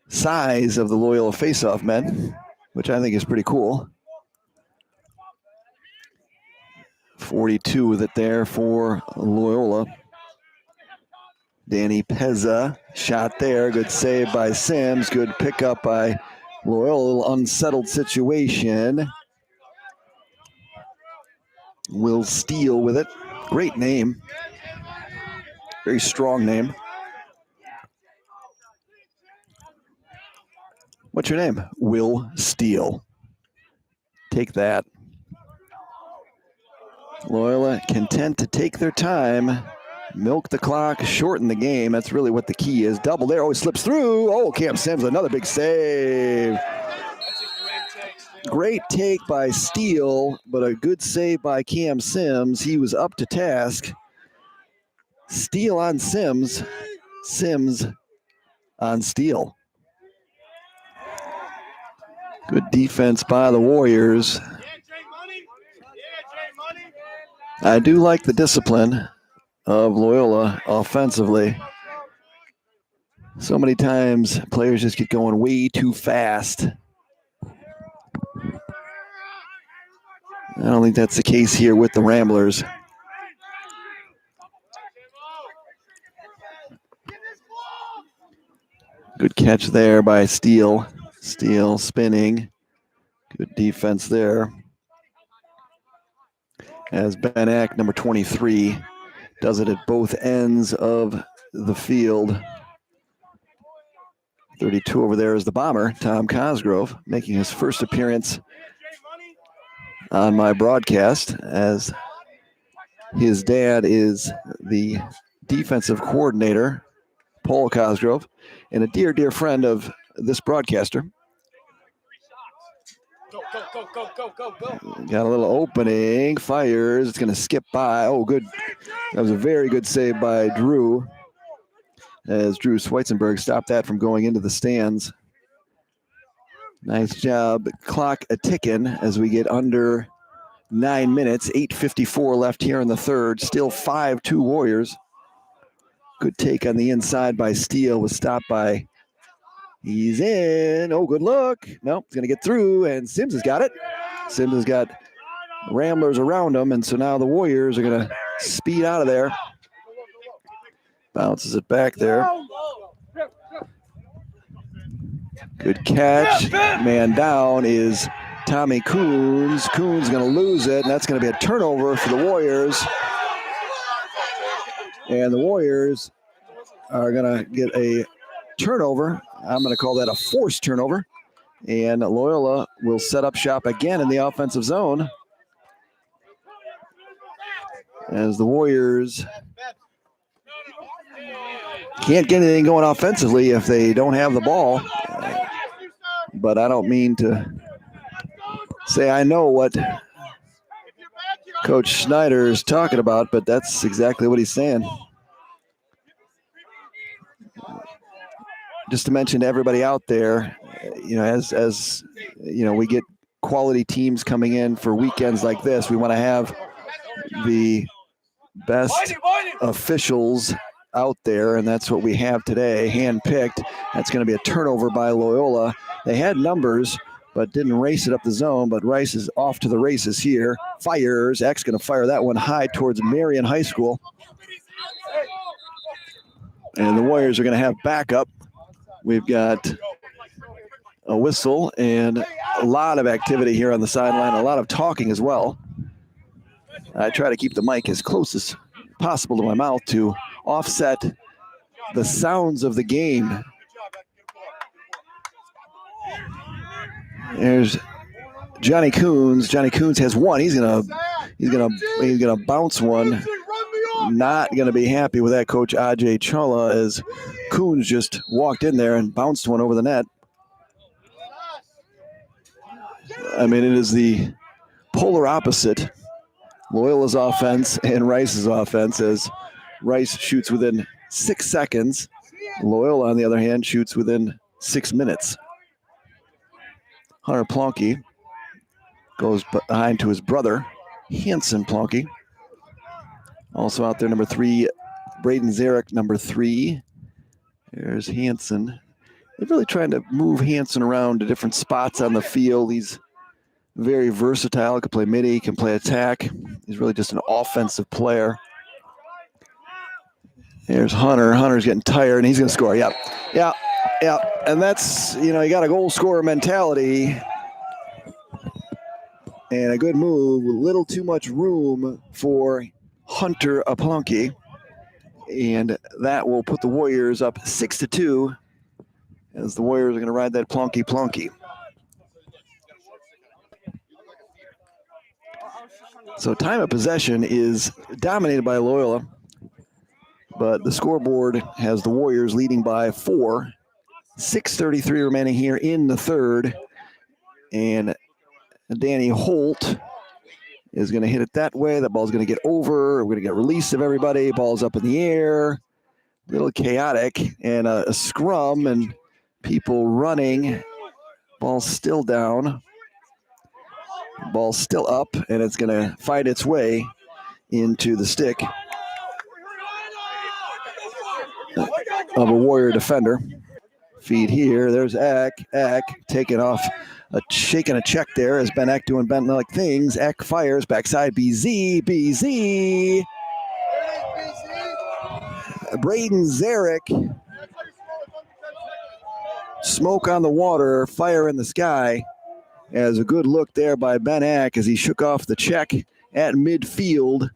size of the Loyola faceoff men, which I think is pretty cool. 42 with it there for Loyola. Danny Pezza, shot there. Good save by Sims. Good pickup by Loyola. A little unsettled situation. Will Steele with it. Great name. Very strong name. What's your name? Will Steele. Take that. Loyola content to take their time, milk the clock, shorten the game. That's really what the key is. Double there. Oh, he slips through. Oh, Cam Sims, another big save. Great take by Steele, but a good save by Cam Sims. He was up to task. Steele on Sims. Sims on Steele. Good defense by the Warriors. I do like the discipline of Loyola offensively. So many times players just get going way too fast. I don't think that's the case here with the Ramblers. Good catch there by Steele. Steele spinning. Good defense there. As Ben Ack, number 23, does it at both ends of the field. 32 over there is the bomber, Tom Cosgrove, making his first appearance on my broadcast, as his dad is the defensive coordinator, Paul Cosgrove, and a dear, dear friend of this broadcaster. Go. Got a little opening, fires, it's going to skip by. Oh, good. That was a very good save by Drew, as Drew Schweitzenberg stopped that from going into the stands. Nice job. Clock a-ticking as we get under 9 minutes. 8:54 left here in the third. Still 5-2 Warriors. Good take on the inside by Steele. Was stopped by... He's in. Oh, good look. Nope, he's going to get through, and Sims has got it. Sims has got Ramblers around him, and so now the Warriors are going to speed out of there. Bounces it back there. Good catch. Man down is Tommy Coons. Coons going to lose it, and that's going to be a turnover for the Warriors. And the Warriors are going to get a turnover. I'm going to call that a forced turnover. And Loyola will set up shop again in the offensive zone, as the Warriors can't get anything going offensively if they don't have the ball. But I don't mean to say I know what Coach Schneider is talking about, but that's exactly what he's saying. Just to mention to everybody out there, as we get quality teams coming in for weekends like this, we want to have the best officials out there, and that's what we have today, hand-picked. That's going to be a turnover by Loyola. They had numbers, but didn't race it up the zone, but Rice is off to the races here. Fires. Eck's going to fire that one high towards Marion High School. And the Warriors are going to have backup. We've got a whistle and a lot of activity here on the sideline, a lot of talking as well. I try to keep the mic as close as possible to my mouth to offset the sounds of the game. There's Johnny Coons. Johnny Coons has one. He's gonna bounce one. Not gonna be happy with that, Coach Ajay Chawla, as Coons just walked in there and bounced one over the net. I mean, it is the polar opposite. Loyola's offense and Rice's offense, as Rice shoots within 6 seconds. Loyola, on the other hand, shoots within 6 minutes. Hunter Plonky goes behind to his brother, Hanson Plonky. Also out there, number 3, Braden Zarek, number 3. There's Hanson. They're really trying to move Hanson around to different spots on the field. He's very versatile. He can play midi, can play attack. He's really just an offensive player. There's Hunter. Hunter's getting tired, and he's going to score. Yeah. And that's, you got a goal scorer mentality. And a good move, with little too much room for Hunter Plonky. And that will put the Warriors up 6-2, as the Warriors are going to ride that Plonky. So time of possession is dominated by Loyola, but the scoreboard has the Warriors leading by 4. 6:33 remaining here in the third, and Danny Holt is going to hit it that way. That ball's going to get over. We're going to get release of everybody. Ball's up in the air. A little chaotic, and a scrum and people running. Ball's still down. Ball's still up, and it's going to fight its way into the stick of a Warrior defender. Feed here. There's Eck. Eck taking off, shaking a check there as Ben Eck doing Ben-like things. Eck fires backside. BZ. Braden Zarek. Smoke on the water, fire in the sky. As a good look there by Ben Eck as he shook off the check at midfield.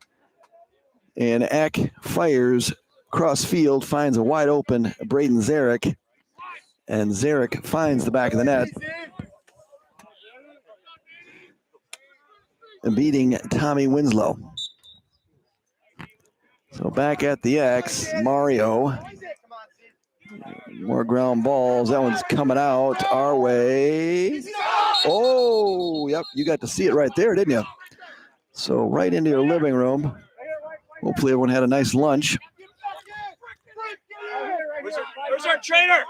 And Eck fires cross field, finds a wide open Braden Zarek. And Zarek finds the back of the net, beating Tommy Winslow. So back at the X, Mario. More ground balls. That one's coming out our way. Oh, yep, you got to see it right there, didn't you? So right into your living room. Hopefully everyone had a nice lunch. Where's our trainer?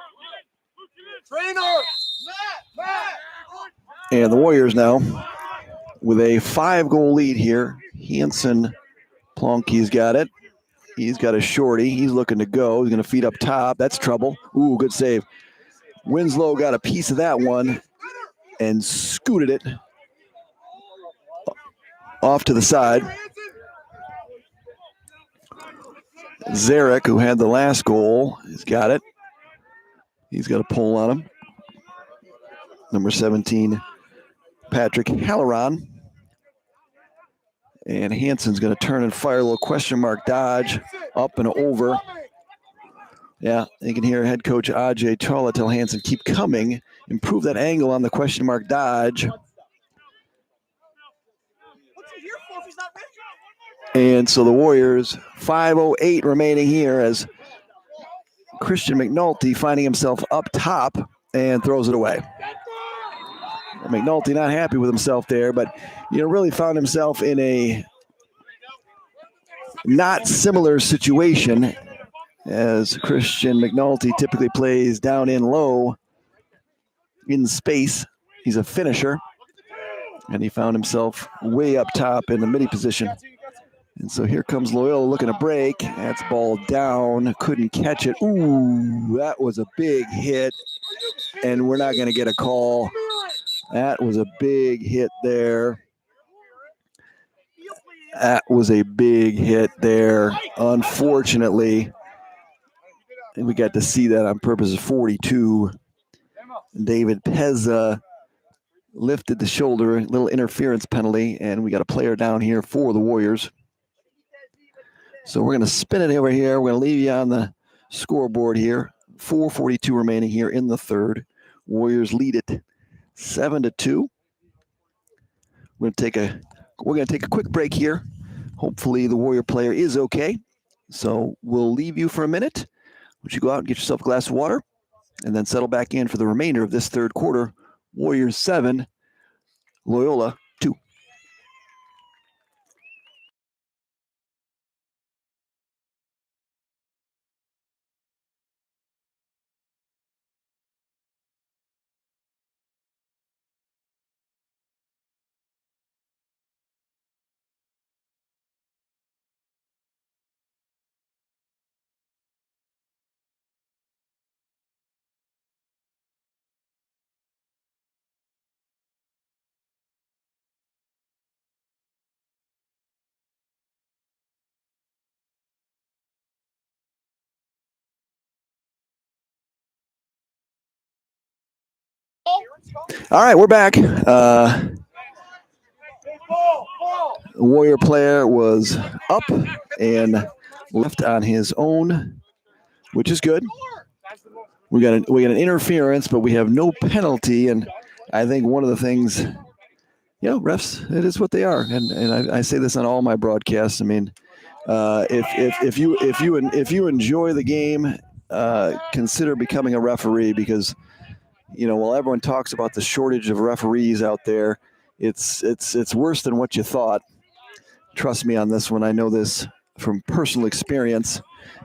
And the Warriors now with a 5-goal lead here. Hanson Plonky's got it. He's got a shorty. He's looking to go. He's going to feed up top. That's trouble. Ooh, good save. Winslow got a piece of that one and scooted it off to the side. Zarek, who had the last goal, has got it. He's got a pull on him. Number 17, Patrick Halloran. And Hanson's going to turn and fire a little question mark dodge up and over. Yeah, you can hear head coach Ajay Chawla tell Hanson, keep coming, improve that angle on the question mark dodge. And so the Warriors, 5:08 remaining here as Christian McNulty finding himself up top and throws it away. McNulty not happy with himself there, but really found himself in a not similar situation as Christian McNulty typically plays down in low in space. He's a finisher, and he found himself way up top in the midi position. And so here comes Loyola looking to break. That's ball down. Couldn't catch it. Ooh, that was a big hit. And we're not going to get a call. That was a big hit there. That was a big hit there. Unfortunately, we got to see that on purpose. 42. David Pezza lifted the shoulder, little interference penalty, and we got a player down here for the Warriors. So we're going to spin it over here. We're going to leave you on the scoreboard here. 4:42 remaining here in the third. Warriors lead it 7-2. We're going to take a quick break here. Hopefully the Warrior player is okay. So we'll leave you for a minute. Would you go out and get yourself a glass of water and then settle back in for the remainder of this third quarter. Warriors 7, Loyola 2. All right, we're back. The Warrior player was up and left on his own, which is good. We got an interference, but we have no penalty. And I think one of the things, refs, it is what they are. And I say this on all my broadcasts. I mean, if you enjoy the game, consider becoming a referee, because while everyone talks about the shortage of referees out there, it's worse than what you thought. Trust me on this one. I know this from personal experience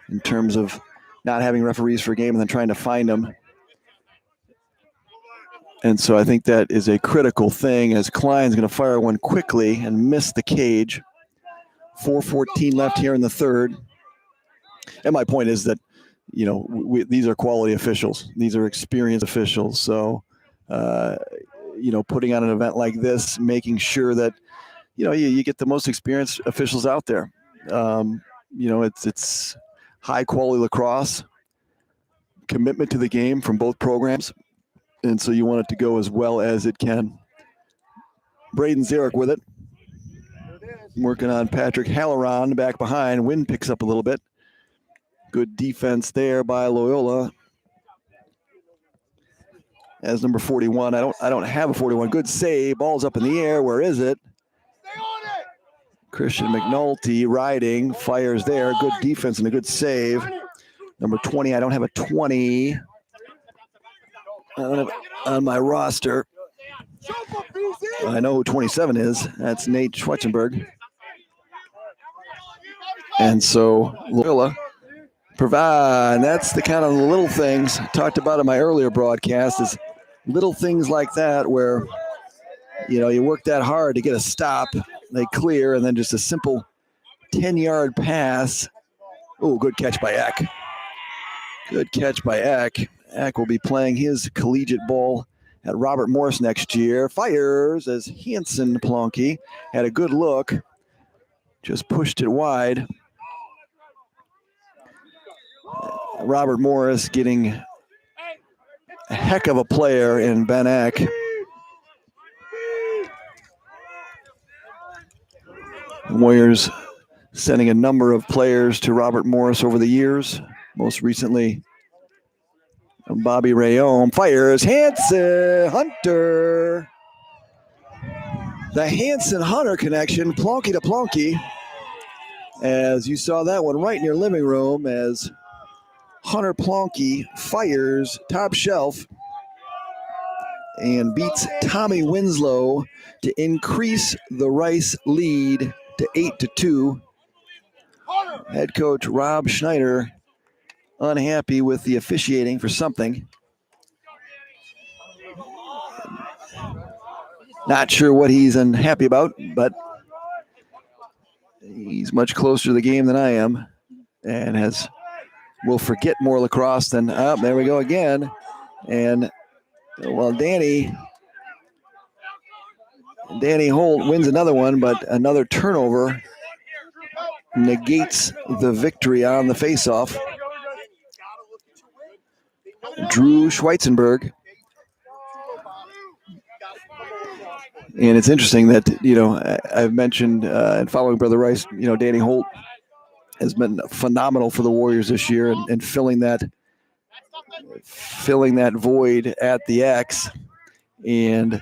in terms of not having referees for a game and then trying to find them. And so I think that is a critical thing, as Klein's going to fire one quickly and miss the cage. 4:14 left here in the third. And my point is that, these are quality officials. These are experienced officials. So, putting on an event like this, making sure that, you get the most experienced officials out there. It's high quality lacrosse, commitment to the game from both programs. And so you want it to go as well as it can. Braden Zarek with it. Working on Patrick Halloran back behind. Wind picks up a little bit. Good defense there by Loyola. As number 41, I don't have a 41. Good save. Ball's up in the air. Where is it? Christian McNulty riding, fires there. Good defense and a good save. Number 20, I don't have a 20 on my roster. I know who 27 is. That's Nate Schwetzenberg. And so Loyola provide. And that's the kind of little things I talked about in my earlier broadcast, is little things like that where, you work that hard to get a stop, they clear, and then just a simple 10-yard pass. Oh, good catch by Eck. Good catch by Eck. Eck will be playing his collegiate ball at Robert Morris next year. Fires as Hansen Plonky had a good look. Just pushed it wide. Robert Morris getting a heck of a player in Ben Eck. The Warriors sending a number of players to Robert Morris over the years. Most recently, Bobby Rayon. Fires Hansen Hunter. The Hansen-Hunter connection, Plonky to Plonky. As you saw that one right in your living room, as Hunter Plonky fires top shelf and beats Tommy Winslow to increase the Rice lead to 8-2. Head coach Rob Schneider unhappy with the officiating for something. Not sure what he's unhappy about, but he's much closer to the game than I am, and will forget more lacrosse than. There we go again, and well, Danny Holt wins another one, but another turnover negates the victory on the faceoff. Drew Schweitzenberg. And it's interesting that, I've mentioned and following Brother Rice, Danny Holt has been phenomenal for the Warriors this year and filling that void at the X. And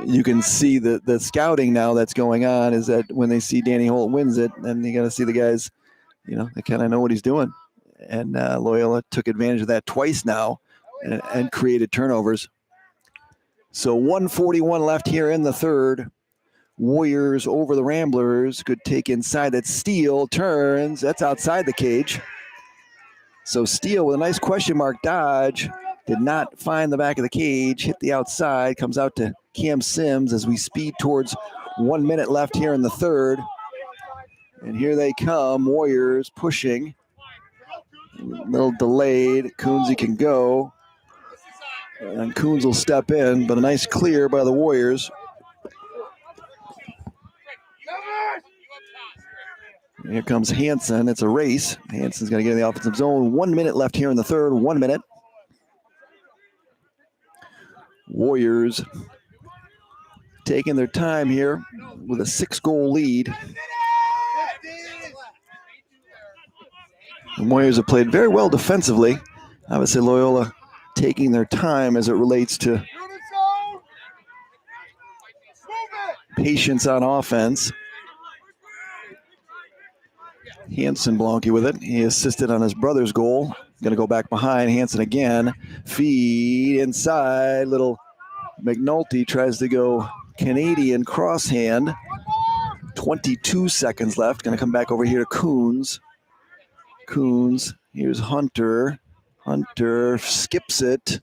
you can see the scouting now that's going on is that when they see Danny Holt wins it, then you got to see the guys, they kind of know what he's doing. And Loyola took advantage of that twice now and created turnovers. So 1:41 left here in the third. Warriors over the Ramblers. Could take inside. That Steele turns. That's outside the cage. So Steele with a nice question mark dodge. Did not find the back of the cage. Hit the outside. Comes out to Cam Sims as we speed towards 1 minute left here in the third. And here they come. Warriors pushing. A little delayed. Coonsey can go. And Coons will step in, but a nice clear by the Warriors. Here comes Hansen. It's a race. Hansen's going to get in the offensive zone. 1 minute left here in the third. 1 minute. Warriors taking their time here with a 6-goal lead. The Warriors have played very well defensively. I would say Loyola taking their time as it relates to patience on offense. Hansen Blanke with it. He assisted on his brother's goal. Going to go back behind. Hansen again. Feed inside. Little McNulty tries to go Canadian crosshand. 22 seconds left. Going to come back over here to Coons. Here's Hunter. Hunter skips it.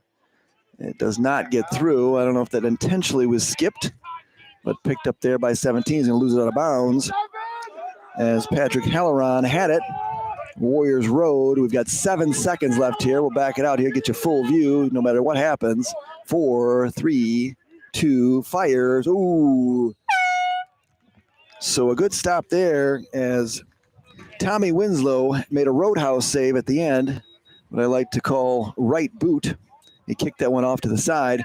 It does not get through. I don't know if that intentionally was skipped, but picked up there by 17. He's going to lose it out of bounds. As Patrick Halloran had it. Warriors Road. We've got 7 seconds left here. We'll back it out here, get you full view no matter what happens. 4, 3, 2, fires. Ooh. So a good stop there as Tommy Winslow made a roadhouse save at the end, what I like to call right boot. He kicked that one off to the side.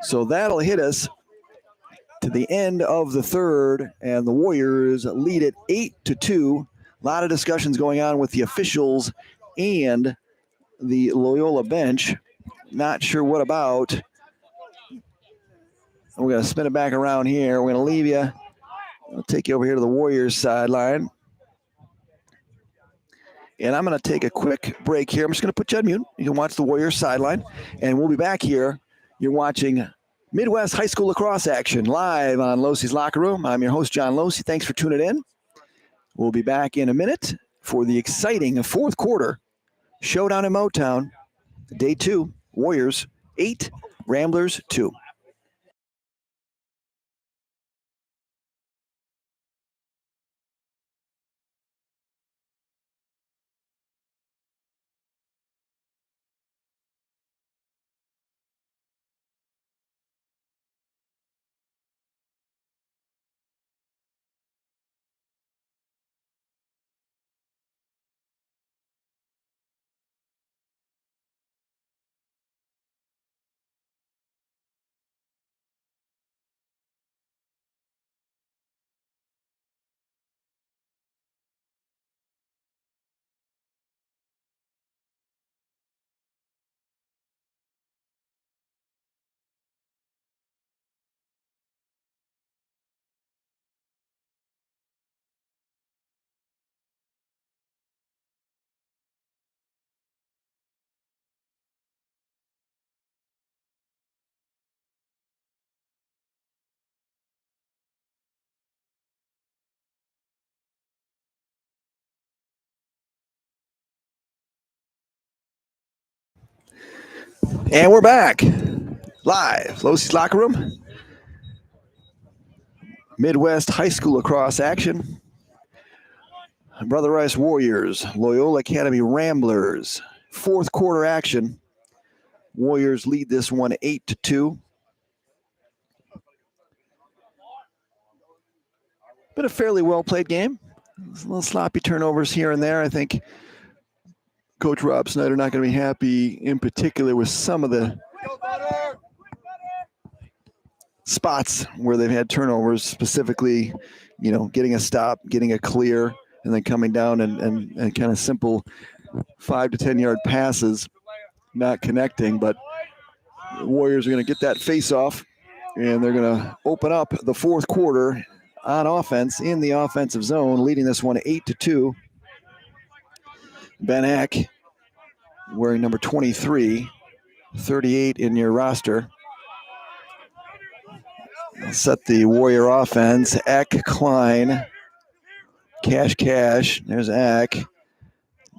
So that'll hit us to the end of the third, and the Warriors lead it 8-2. A lot of discussions going on with the officials and the Loyola bench. Not sure what about. We're going to spin it back around here. We're going to leave you. I'll take you over here to the Warriors sideline. And I'm going to take a quick break here. I'm just going to put you on mute. You can watch the Warriors sideline, and we'll be back here. You're watching Midwest High School Lacrosse action live on Losey's Locker Room. I'm your host, John Losey. Thanks for tuning in. We'll be back in a minute for the exciting fourth quarter Showdown in Motown. Day 2, Warriors 8, Ramblers 2. And we're back live. Losey's Locker Room. Midwest High School Lacrosse action. Brother Rice Warriors, Loyola Academy Ramblers. Fourth quarter action. Warriors lead this one 8-2. Been a fairly well-played game. A little sloppy turnovers here and there. I think Coach Rob Snyder not going to be happy in particular with some of the spots where they've had turnovers, specifically, getting a stop, getting a clear, and then coming down and kind of simple 5 to 10 yard passes, not connecting. But the Warriors are going to get that face off, and they're going to open up the fourth quarter on offense in the offensive zone, leading this one 8-2. Ben Eck wearing number 23, 38 in your roster. Set the Warrior offense. Eck, Klein, Cash. There's Eck.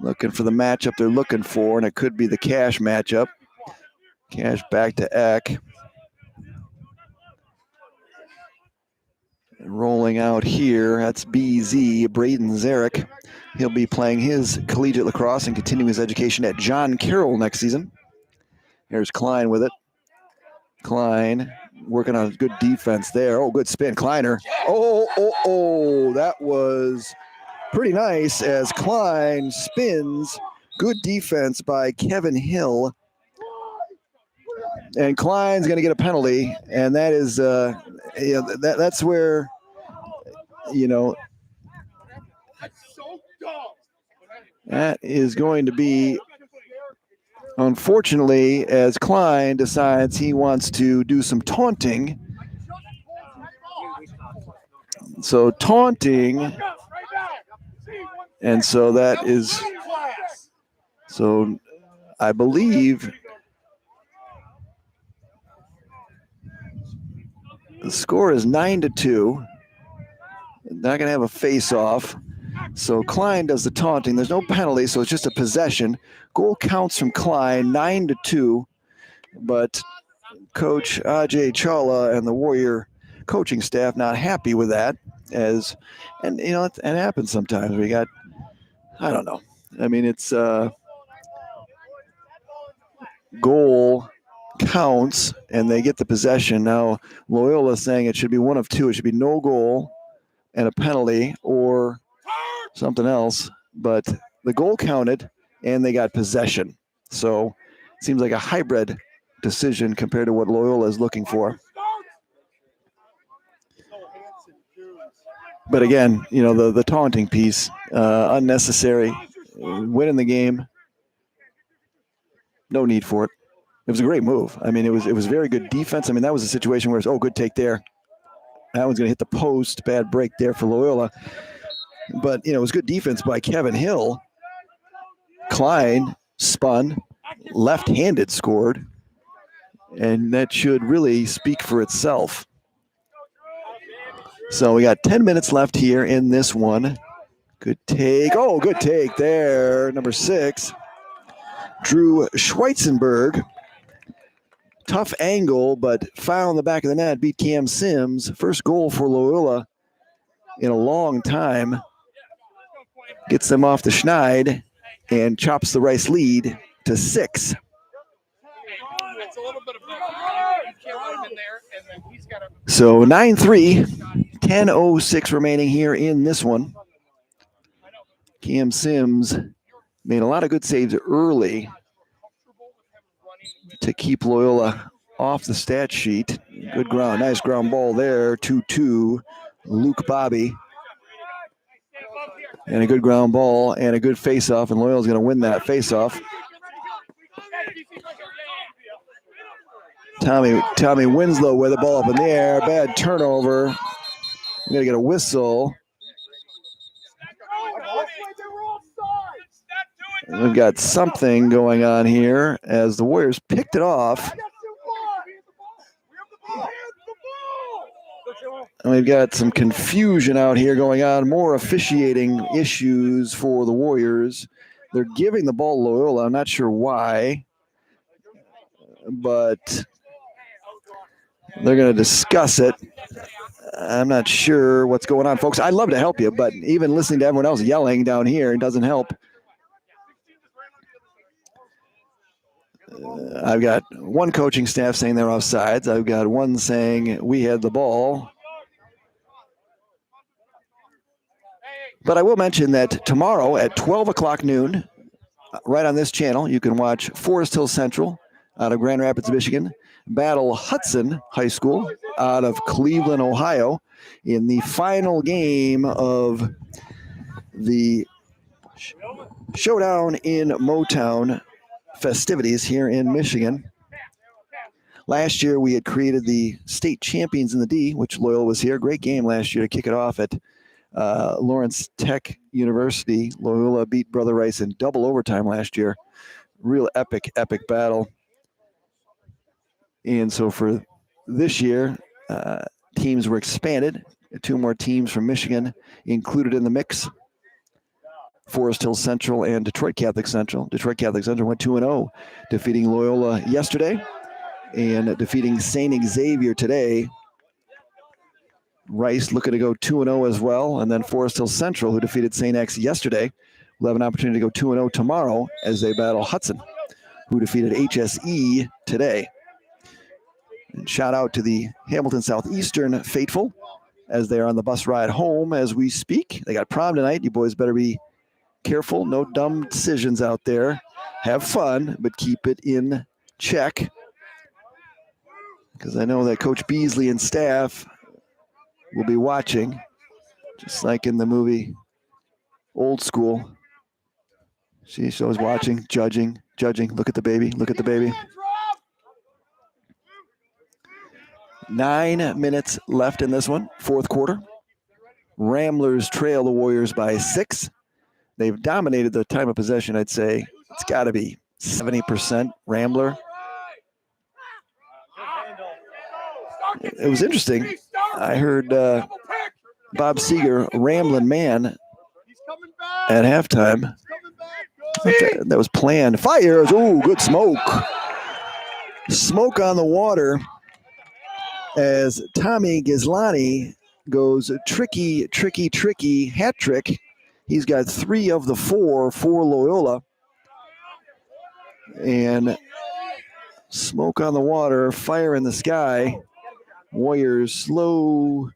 Looking for the matchup they're looking for, and it could be the Cash matchup. Cash back to Eck. Rolling out here, that's BZ, Braden Zarek. He'll be playing his collegiate lacrosse and continuing his education at John Carroll next season. Here's Klein with it. Klein working on good defense there. Oh, good spin. Kleiner. Oh, that was pretty nice as Klein spins. Good defense by Kevin Hill. And Klein's going to get a penalty, and that is that's where, that is going to be, unfortunately, as Klein decides he wants to do some taunting. So taunting, and so that is, so I believe the score is 9-2. Not going to have a face-off. So Klein does the taunting. There's no penalty, so it's just a possession. Goal counts from Klein, 9-2. But Coach Ajay Chawla and the Warrior coaching staff not happy with that. And it happens sometimes. We got, I don't know. I mean, it's goal counts, and they get the possession. Now, Loyola is saying it should be one of two. It should be no goal and a penalty or something else. But the goal counted, and they got possession. So it seems like a hybrid decision compared to what Loyola is looking for. But again, the taunting piece, unnecessary. Winning the game, no need for it. It was a great move. I mean, it was very good defense. I mean, that was a situation where it's, good take there. That one's going to hit the post. Bad break there for Loyola. But, it was good defense by Kevin Hill. Klein spun, left-handed scored. And that should really speak for itself. So we got 10 minutes left here in this one. Good take. Oh, good take there. Number 6, Drew Schweitzenberg. Tough angle, but foul in the back of the net. Beat Cam Sims. First goal for Loyola in a long time. Gets them off the schneid and chops the Rice lead to 6. So 9-3, 10:06 remaining here in this one. Cam Sims made a lot of good saves early to keep Loyola off the stat sheet. Good ground, nice ground ball there. 2-2, Luke Bobby. And a good ground ball and a good face-off, and Loyola's going to win that face-off. Tommy Winslow with the ball up in the air. Bad turnover. We're going to get a whistle. And we've got something going on here as the Warriors picked it off. And we've got some confusion out here going on. More officiating issues for the Warriors. They're giving the ball to Loyola. I'm not sure why. but they're going to discuss it. I'm not sure what's going on, folks. I'd love to help you, but even listening to everyone else yelling down here doesn't help. I've got one coaching staff saying they're offsides. I've got one saying we had the ball. But I will mention that tomorrow at 12 o'clock noon, right on this channel, you can watch Forest Hill Central out of Grand Rapids, Michigan, battle Hudson High School out of Cleveland, Ohio, in the final game of the Showdown in Motown festivities here in Michigan. Last year, we had created the state champions in the D, which Loyola was here. Great game last year to kick it off at Lawrence Tech University. Loyola beat Brother Rice in double overtime last year. Real epic battle. And so for this year, teams were expanded. 2 more teams from Michigan included in the mix. Forest Hill Central and Detroit Catholic Central. Detroit Catholic Central went 2-0, defeating Loyola yesterday and defeating St. Xavier today. Rice looking to go 2-0 as well. And then Forest Hill Central, who defeated St. X yesterday, will have an opportunity to go 2-0 tomorrow as they battle Hudson, who defeated HSE today. And shout out to the Hamilton Southeastern faithful as they are on the bus ride home as we speak. They got prom tonight. You boys better be careful. No dumb decisions out there. Have fun, but keep it in check. Because I know that Coach Beasley and staff will be watching, just like in the movie Old School. She's always watching, judging. Look at the baby. 9 minutes left in this one, fourth quarter. Ramblers trail the Warriors by 6. They've dominated the time of possession, I'd say. It's got to be 70% Rambler. It was interesting. I heard Bob Seeger, Ramblin' Man, at halftime. That was planned. Fires. Ooh, good smoke. Smoke on the water as Tommy Ghislani goes tricky hat trick. He's got 3 of the 4 for Loyola. And smoke on the water, fire in the sky. Warriors slow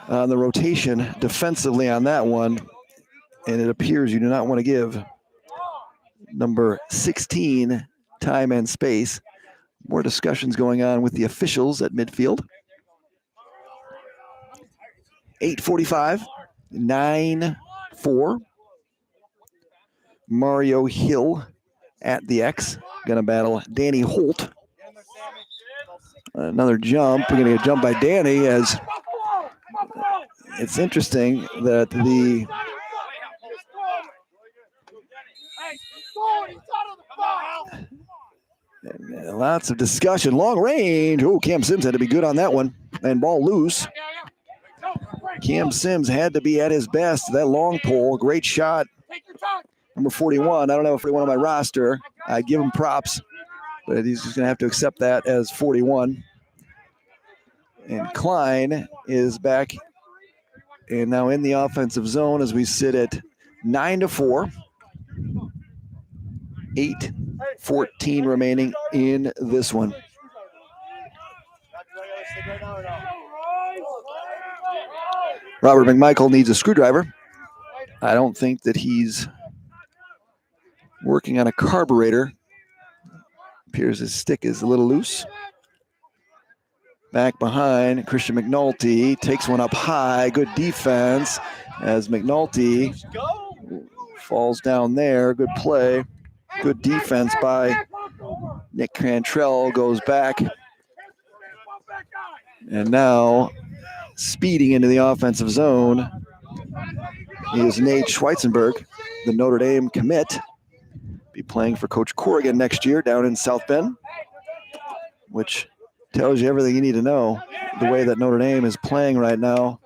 on the rotation defensively on that one. And it appears you do not want to give number 16 time and space. More discussions going on with the officials at midfield. 8:45, 9-4. Mario Hill at the X. Going to battle Danny Holt. Another jump. We're going to get a jump by Danny as it's interesting that the lots of discussion. Long range. Oh, Cam Sims had to be good on that one. And ball loose. Cam Sims had to be at his best. That long pole. Great shot. Number 41. I don't have a 41 on my roster. I give him props. But he's just going to have to accept that as 41. And Klein is back and now in the offensive zone as we sit at 9-4. 8:14 remaining in this one. Robert McMichael needs a screwdriver. I don't think that he's working on a carburetor. Appears his stick is a little loose. Back behind, Christian McNulty takes one up high. Good defense as McNulty falls down there. Good play. Good defense by Nick Cantrell. Goes back. And now speeding into the offensive zone is Nate Schweitzenberg, the Notre Dame commit. Be playing for Coach Corrigan next year down in South Bend, which tells you everything you need to know. The way that Notre Dame is playing right now,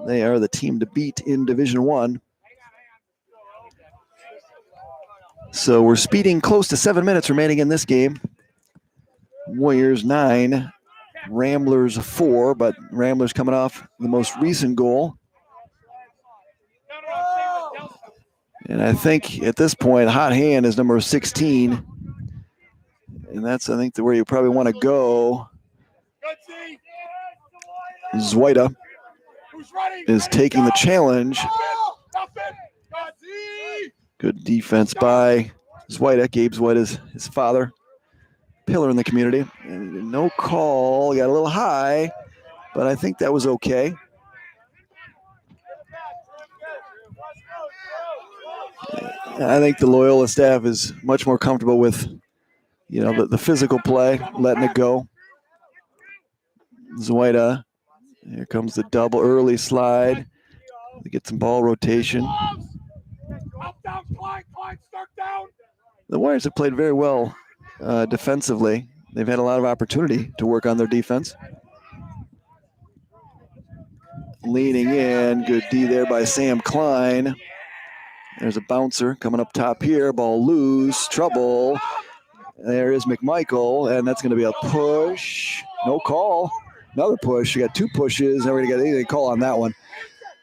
they are the team to beat in Division I. So we're speeding close to 7 minutes remaining in this game. Warriors 9, Ramblers 4, but Ramblers coming off the most recent goal. And I think at this point, hot hand is number 16. And that's, I think, where you probably want to go. Zweida is taking the challenge. Good defense by Zweida. Gabe Zweida is his father. Pillar in the community. And no call. Got a little high, but I think that was okay. I think the Loyola staff is much more comfortable with, the physical play, letting it go. Zweida. Here comes the double early slide. They get some ball rotation. The Warriors have played very well defensively. They've had a lot of opportunity to work on their defense. Leaning in, good D there by Sam Klein. There's a bouncer coming up top here. Ball loose, trouble. There is McMichael, and that's going to be a push. No call. Another push. You got two pushes. Never going to get anything call on that one.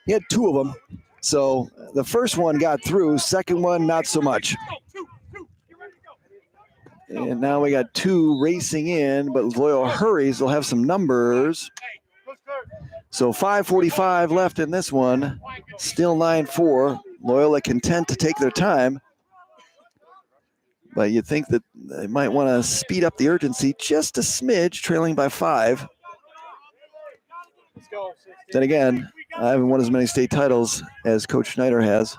He had two of them. So the first one got through. Second one, not so much. And now we got two racing in, but Loyola hurries. They'll have some numbers. So 5:45 left in this one. Still 9-4. Loyola content to take their time. But you'd think that they might want to speed up the urgency just a smidge, trailing by 5. Then again, I haven't won as many state titles as Coach Schneider has.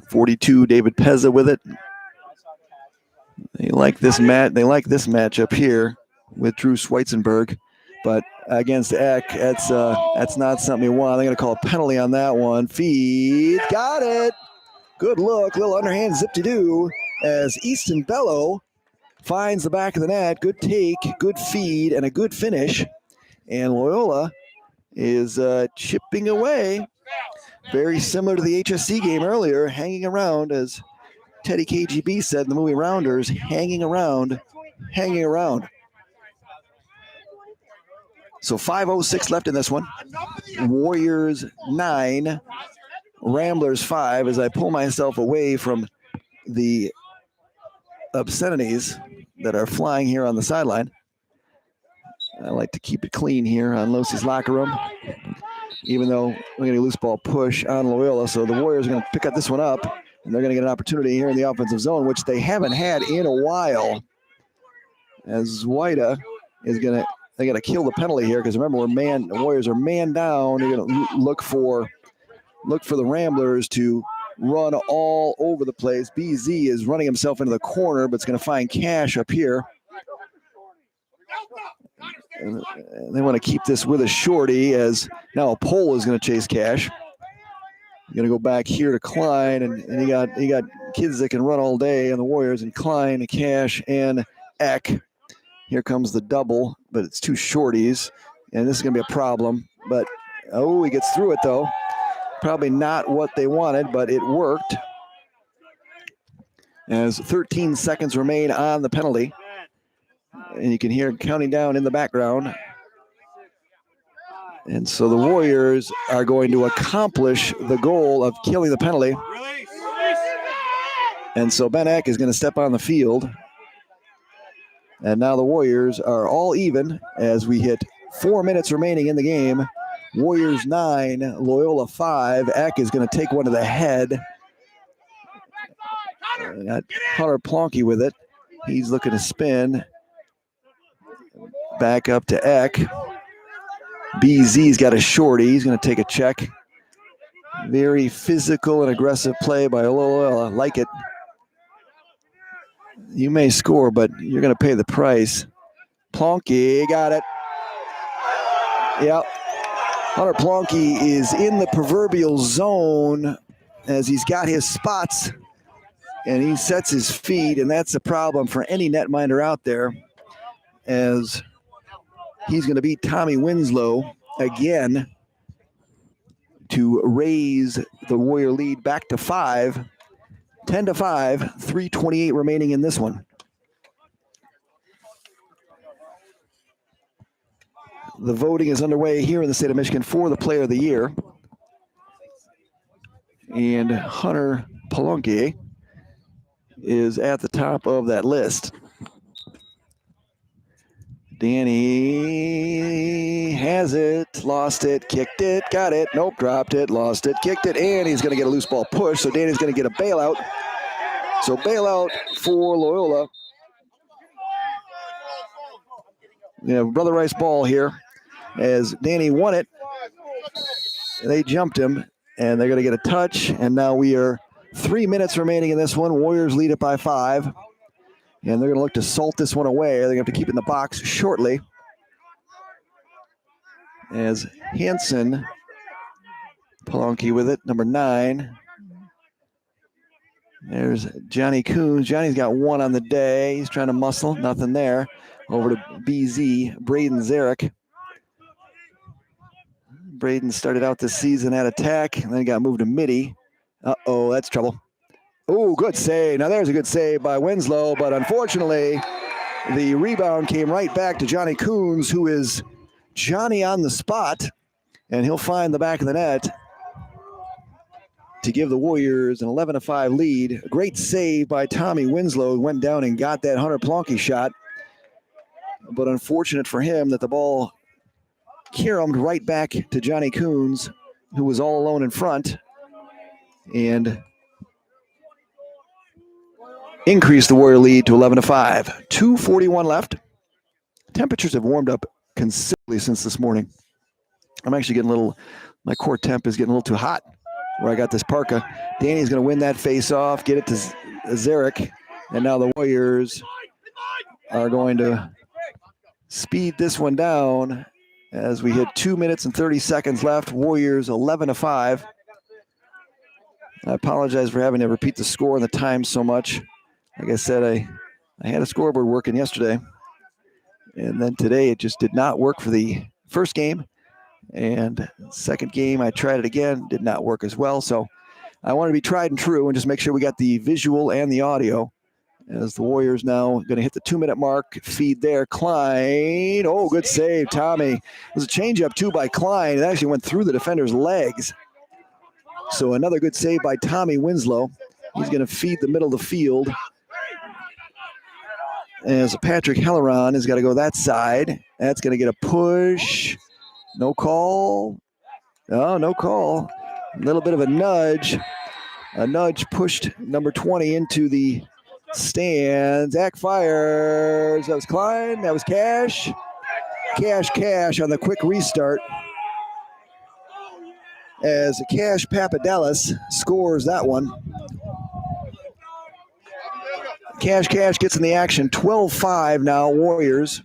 42, David Pezza with it. They like this matchup here with Drew Schweitzenberg, but against Eck, that's not something you want. They're going to call a penalty on that one. Feed, got it. Good look, little underhand zip-to-do as Easton Bello finds the back of the net. Good take, good feed, and a good finish. And Loyola is chipping away. Very similar to the HSC game earlier, hanging around, as Teddy KGB said in the movie Rounders, hanging around. So 5:06 left in this one. Warriors 9, Ramblers 5, as I pull myself away from the obscenities that are flying here on the sideline. I like to keep it clean here on Losey's locker room, even though we're going to loose ball push on Loyola. So the Warriors are going to pick up this one up, and they're going to get an opportunity here in the offensive zone, which they haven't had in a while. As Zweida is going to, they got to kill the penalty here, because remember, the Warriors are man down. They're going to look for the Ramblers to run all over the place. BZ is running himself into the corner, but it's going to find Cash up here. And they want to keep this with a shorty, as now a pole is going to chase Cash. You're going to go back here to Klein, and you got kids that can run all day, and the Warriors, and Klein, Cash, and Eck. Here comes the double, but it's two shorties, and this is going to be a problem. But, he gets through it, though. Probably not what they wanted, but it worked. As 13 seconds remain on the penalty. And you can hear counting down in the background. And so the Warriors are going to accomplish the goal of killing the penalty. And so Ben Eck is going to step on the field. And now the Warriors are all even as we hit 4 minutes remaining in the game. Warriors 9, Loyola 5. Eck is going to take one to the head. Got Hunter Plonky with it. He's looking to spin. Back up to Eck. BZ's got a shorty. He's going to take a check. Very physical and aggressive play by Loyola. Like it. You may score, but you're going to pay the price. Plonky got it. Yep. Hunter Plonky is in the proverbial zone as he's got his spots and he sets his feet, and that's a problem for any netminder out there, as he's going to beat Tommy Winslow again. to raise the Warrior lead back to 5. 10-5, 3:28 remaining in this one. The voting is underway here in the state of Michigan for the Player of the Year. And Hunter Palunke is at the top of that list. Danny has it, lost it, kicked it, got it, nope, dropped it, lost it, kicked it, and he's going to get a loose ball push, so Danny's going to get a bailout. So bailout for Loyola. Yeah, Brother Rice ball here as Danny won it. They jumped him, and they're going to get a touch, and now we are 3 minutes remaining in this one. Warriors lead it by 5, and they're going to look to salt this one away. They're going to have to keep it in the box shortly as Hansen, Palonki with it, number 9. There's Johnny Coons. Johnny's got 1 on the day. He's trying to muscle. Nothing there. Over to BZ, Braden Zarek. Braden started out this season at attack, and then got moved to midi. Uh-oh, that's trouble. Oh, good save. Now there's a good save by Winslow, but unfortunately, the rebound came right back to Johnny Coons, who is Johnny on the spot, and he'll find the back of the net to give the Warriors an 11-5 lead. A great save by Tommy Winslow, who went down and got that Hunter Plonky shot. But unfortunate for him that the ball caromed right back to Johnny Coons, who was all alone in front, and increased the Warrior lead to 11-5. 2:41 left. Temperatures have warmed up considerably since this morning. I'm actually getting a little, my core temp is getting a little too hot where I got this parka. Danny's going to win that face off, get it to Zarek, and now the Warriors are going to speed this one down as we hit 2 minutes and 30 seconds left. Warriors 11-5. I apologize for having to repeat the score and the time so much. Like I said, I had a scoreboard working yesterday, and then today it just did not work for the first game. And second game, I tried it again, did not work as well. So I want to be tried and true and just make sure we got the visual and the audio as the Warriors now going to hit the 2-minute mark. Feed there, Klein. Oh, good save, Tommy. It was a changeup too by Klein. It actually went through the defender's legs. So another good save by Tommy Winslow. He's going to feed the middle of the field. As Patrick Helleron has got to go that side. That's going to get a push. No call. Oh, no call. A little bit of a nudge. A nudge pushed number 20 into the stands. Zach fires. That was Klein. That was Cash. Cash on the quick restart. As Cash Papadallis scores that one. Cash gets in the action. 12-5 now, Warriors.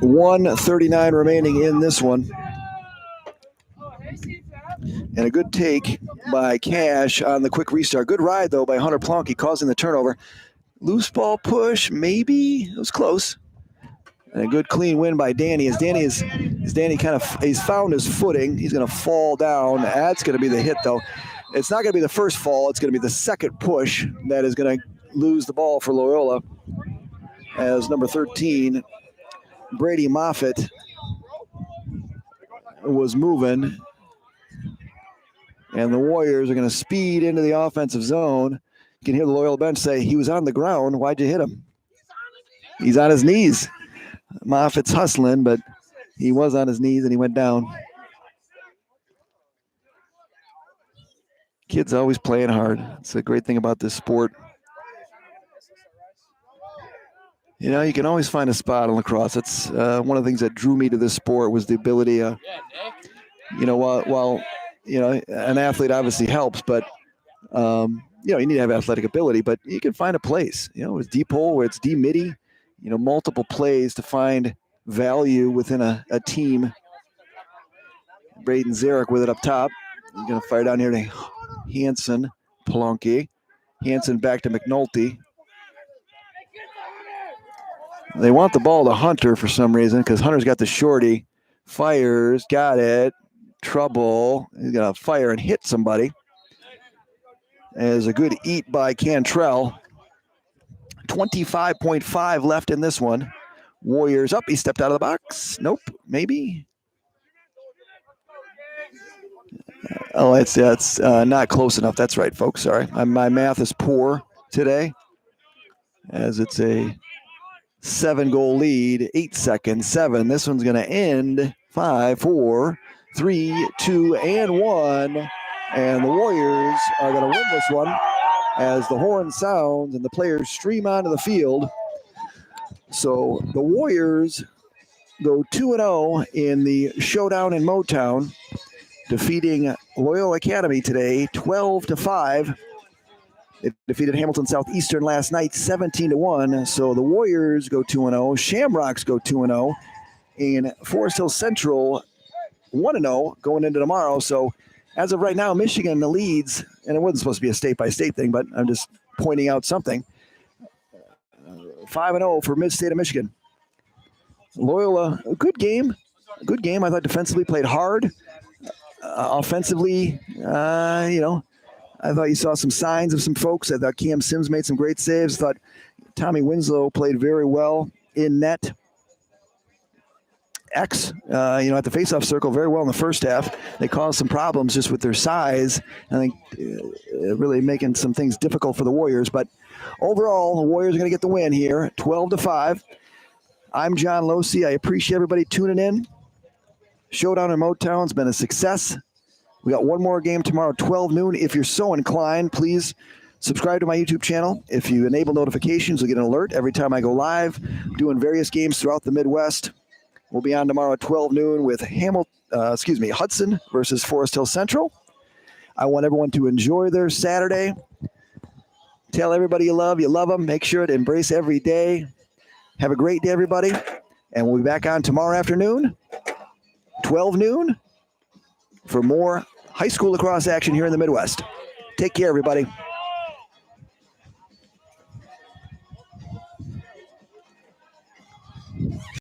1:39 remaining in this one. And a good take by Cash on the quick restart. Good ride, though, by Hunter Plonky, causing the turnover. Loose ball push, maybe. It was close. And a good clean win by Danny. As Danny he's found his footing. He's going to fall down. That's going to be the hit, though. It's not going to be the first fall. It's going to be the second push that is going to lose the ball for Loyola. As number 13, Brady Moffitt, was moving. And the Warriors are going to speed into the offensive zone. You can hear the Loyola bench say, he was on the ground. Why'd you hit him? He's on his knees. Moffitt's hustling, but he was on his knees and he went down. Kids always playing hard. It's a great thing about this sport. You know, you can always find a spot in lacrosse. That's one of the things that drew me to this sport was the ability, you know, while you know, an athlete obviously helps, but, you know, you need to have athletic ability, but you can find a place, you know, it's deep hole where it's D-midi, you know, multiple plays to find value within a team. Braden Zarek with it up top. He's going to fire down here to Hansen, Plonky. Hansen back to McNulty. They want the ball to Hunter for some reason because Hunter's got the shorty. Fires, got it. Trouble. He's going to fire and hit somebody. As a good eat by Cantrell. 25.5 left in this one. Warriors up. He stepped out of the box. Nope. Maybe. Oh, it's not close enough. That's right, folks. Sorry. My math is poor today. As it's a 7-goal lead. 8 seconds. 7. This one's going to end. 5, 4, 3, 2, and 1. And the Warriors are going to win this one as the horn sounds and the players stream onto the field. So the Warriors go 2-0 in the Showdown in Motown, defeating Loyola Academy today 12-5. They defeated Hamilton Southeastern last night 17-1. So the Warriors go 2-0, Shamrocks go 2-0, and Forest Hill Central 1-0 going into tomorrow. So as of right now, Michigan leads, and it wasn't supposed to be a state-by-state thing, but I'm just pointing out something. 5-0 for Mid-State of Michigan. Loyola, a good game. A good game. I thought defensively played hard. Offensively, I thought you saw some signs of some folks. I thought Cam Sims made some great saves. I thought Tommy Winslow played very well in net. At the faceoff circle very well in the first half. They caused some problems just with their size. I think really making some things difficult for the Warriors. But overall, the Warriors are going to get the win here, 12-5. I'm John Losey. I appreciate everybody tuning in. Showdown in Motown's been a success. We got one more game tomorrow, 12 noon. If you're so inclined, please subscribe to my YouTube channel. If you enable notifications, you'll get an alert every time I go live, doing various games throughout the Midwest. We'll be on tomorrow at 12 noon with Hudson versus Forest Hill Central. I want everyone to enjoy their Saturday. Tell everybody you love them. Make sure to embrace every day. Have a great day, everybody. And we'll be back on tomorrow afternoon, 12 noon, for more high school lacrosse action here in the Midwest. Take care, everybody.